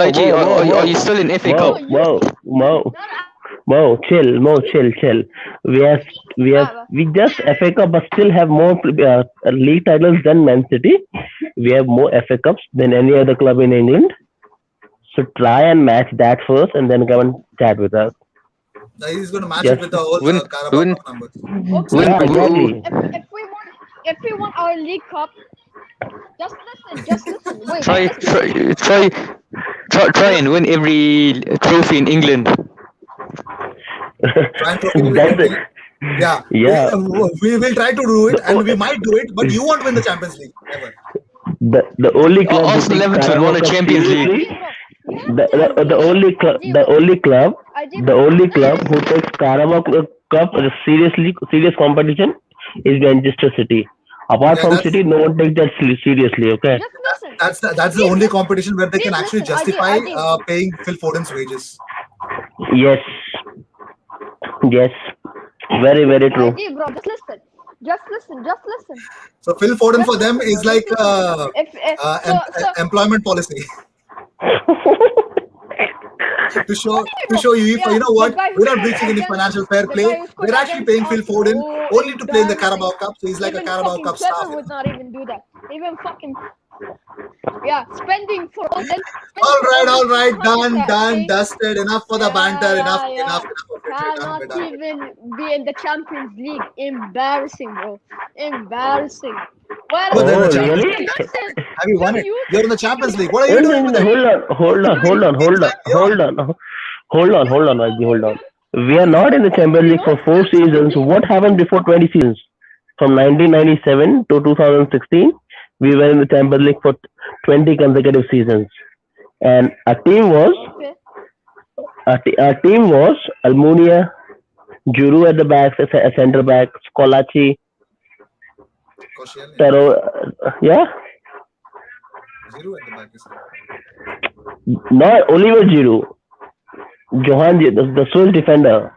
IG, are you still in FA Cup? Mo. Chill. We have, we just FA Cup, but still have more league titles than Man City. We have more FA Cups than any other club in England. So try and match that first, and then come and chat with us. He's going to match it Just with the whole Win, Carabao win, Cup numbers. Okay, yeah, win, exactly. if we won our League Cup, just listen. Wait, try, listen. try and win every trophy in England. Try and trophy with That's it. every. Yeah, Yeah, we will try to do it, the and we might do it, but you won't win the Champions League ever. the only club who Arsenal takes Everton won Carabao a Cup Champions League. seriously, You have to tell me. the only club, who takes Carabao Cup as a serious competition is Manchester City. Apart Yeah, from that's City, no one takes that seriously. Okay. Just listen. that's the only competition where they can Please actually listen, justify Adi. paying Phil Foden's wages. Yes. Yes. Very true. ID, bro, just listen. So Phil Foden Just for them listen, is bro. like If employment policy to show you, yeah, you know what, the guy who we're not scored breaching any against financial fair the play. guy who scored We're actually against paying Phil Arsenal. Foden Oh, only to play in the Carabao embarrassing. Cup, so he's like a Even Carabao fucking Cup staff. Trevor would not even do that. Even fucking spending for Odell. All right, done, Okay. dusted. Enough for the banter. Enough of it. Cannot We're done. even be in the Champions League. Embarrassing, bro. Embarrassing. Where But they're in Oh, the Champions really? League. listen, Have you won it? you You're in the Champions League. What are No, you no, doing no, with no, it? hold on. We are not in the Champions League for 4 seasons. What happened before 20 seasons? From 1997 to 2016, we were in the Champions League for 20 consecutive seasons. And our team was okay. Almunia, Juru at the back, a centre back, Scolaci, Koscielny. yeah, Zero at the back. Is not Oliver Giroud, Johan, the Swiss defender,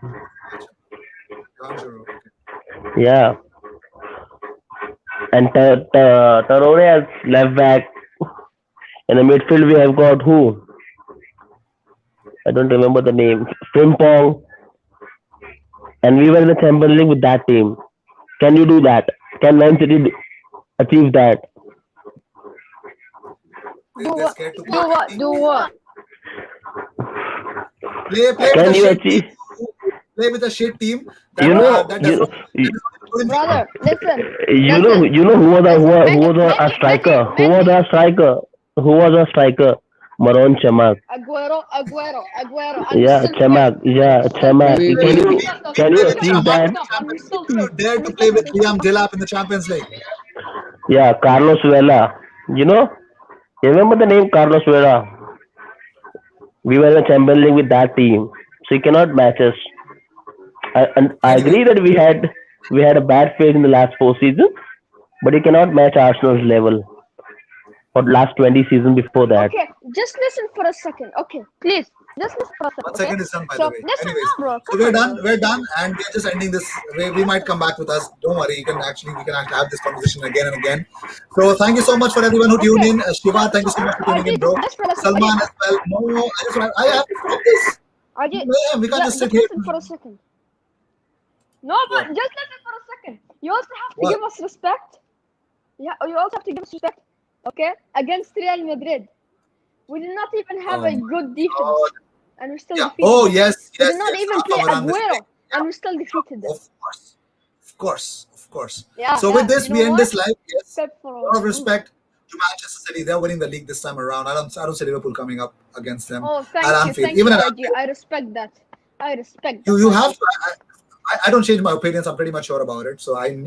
Zero. yeah, and Traore as left back. In the midfield, we have got who? I don't remember the name. Frimpong. And we were in the Champions League with that team. Can you do that? Can Man City achieve that? They're scared to Do what? Do what? play with Can a you shit achieve? team. Play with a shit team. That, You know, that does not. Brother, listen. you know who was our striker? Who was our striker? Maron Chamak. Aguero. Yeah, Chamak. Can you achieve that? You dare to play with Liam Delap in the Champions League? Yeah, Carlos Vela. You remember the name Carlos Vela? We were in the Champions League with that team, so you cannot match us. I agree that we had a bad phase in the last 4 seasons, but you cannot match Arsenal's level for the last 20 seasons before that. Okay, just listen for a second. Okay, please. Just listen for a second. 1 second is done, by So, the way. listen Anyways, now, bro. so we're done, and we're just ending this. We might come back with us. Don't worry, we can actually have this conversation again and again. So thank you so much for everyone who tuned in. Shiva, thank you so much for tuning in, bro. Salman as well. No, I have to stop this. We can't just sit here. Listen for a second. No, but just listen for a second. You also have to What? give us respect. Yeah, you also have to give us respect. Okay, against Real Madrid, we did not even have a good defense, and we still defeated. Oh them. yes, We yes. did not yes. even play Around this Aguero, thing. and we still defeated them. Of course. Yeah. So with this, you we know end what? this live. Yes. Respect for A lot of respect to Manchester City. They're winning the league this time around. I don't see Liverpool coming up against them. Oh, At thank Anfield. you, Even at IG. I respect that. I respect. you that. have to. I don't change my opinions. I'm pretty much sure about it. So I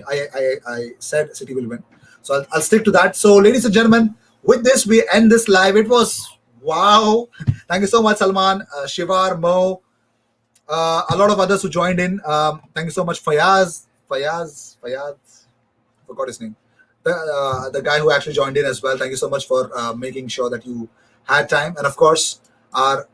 said City will win. So I'll stick to that. So ladies and gentlemen, with this we end this live. It was wow. Thank you so much, Salman, Shivar, Mo, a lot of others who joined in. Thank you so much, Fayaz. Forgot his name. The guy who actually joined in as well. Thank you so much for making sure that you had time, and of course our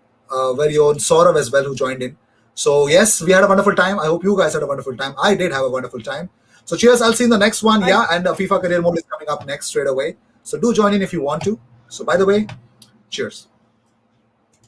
very own Saurav as well who joined in. So yes, we had a wonderful time. I hope you guys had a wonderful time. I did have a wonderful time. So cheers. I'll see you in the next one. Yeah, and FIFA Career Mode is coming up next straight away. So do join in if you want to. So by the way, cheers.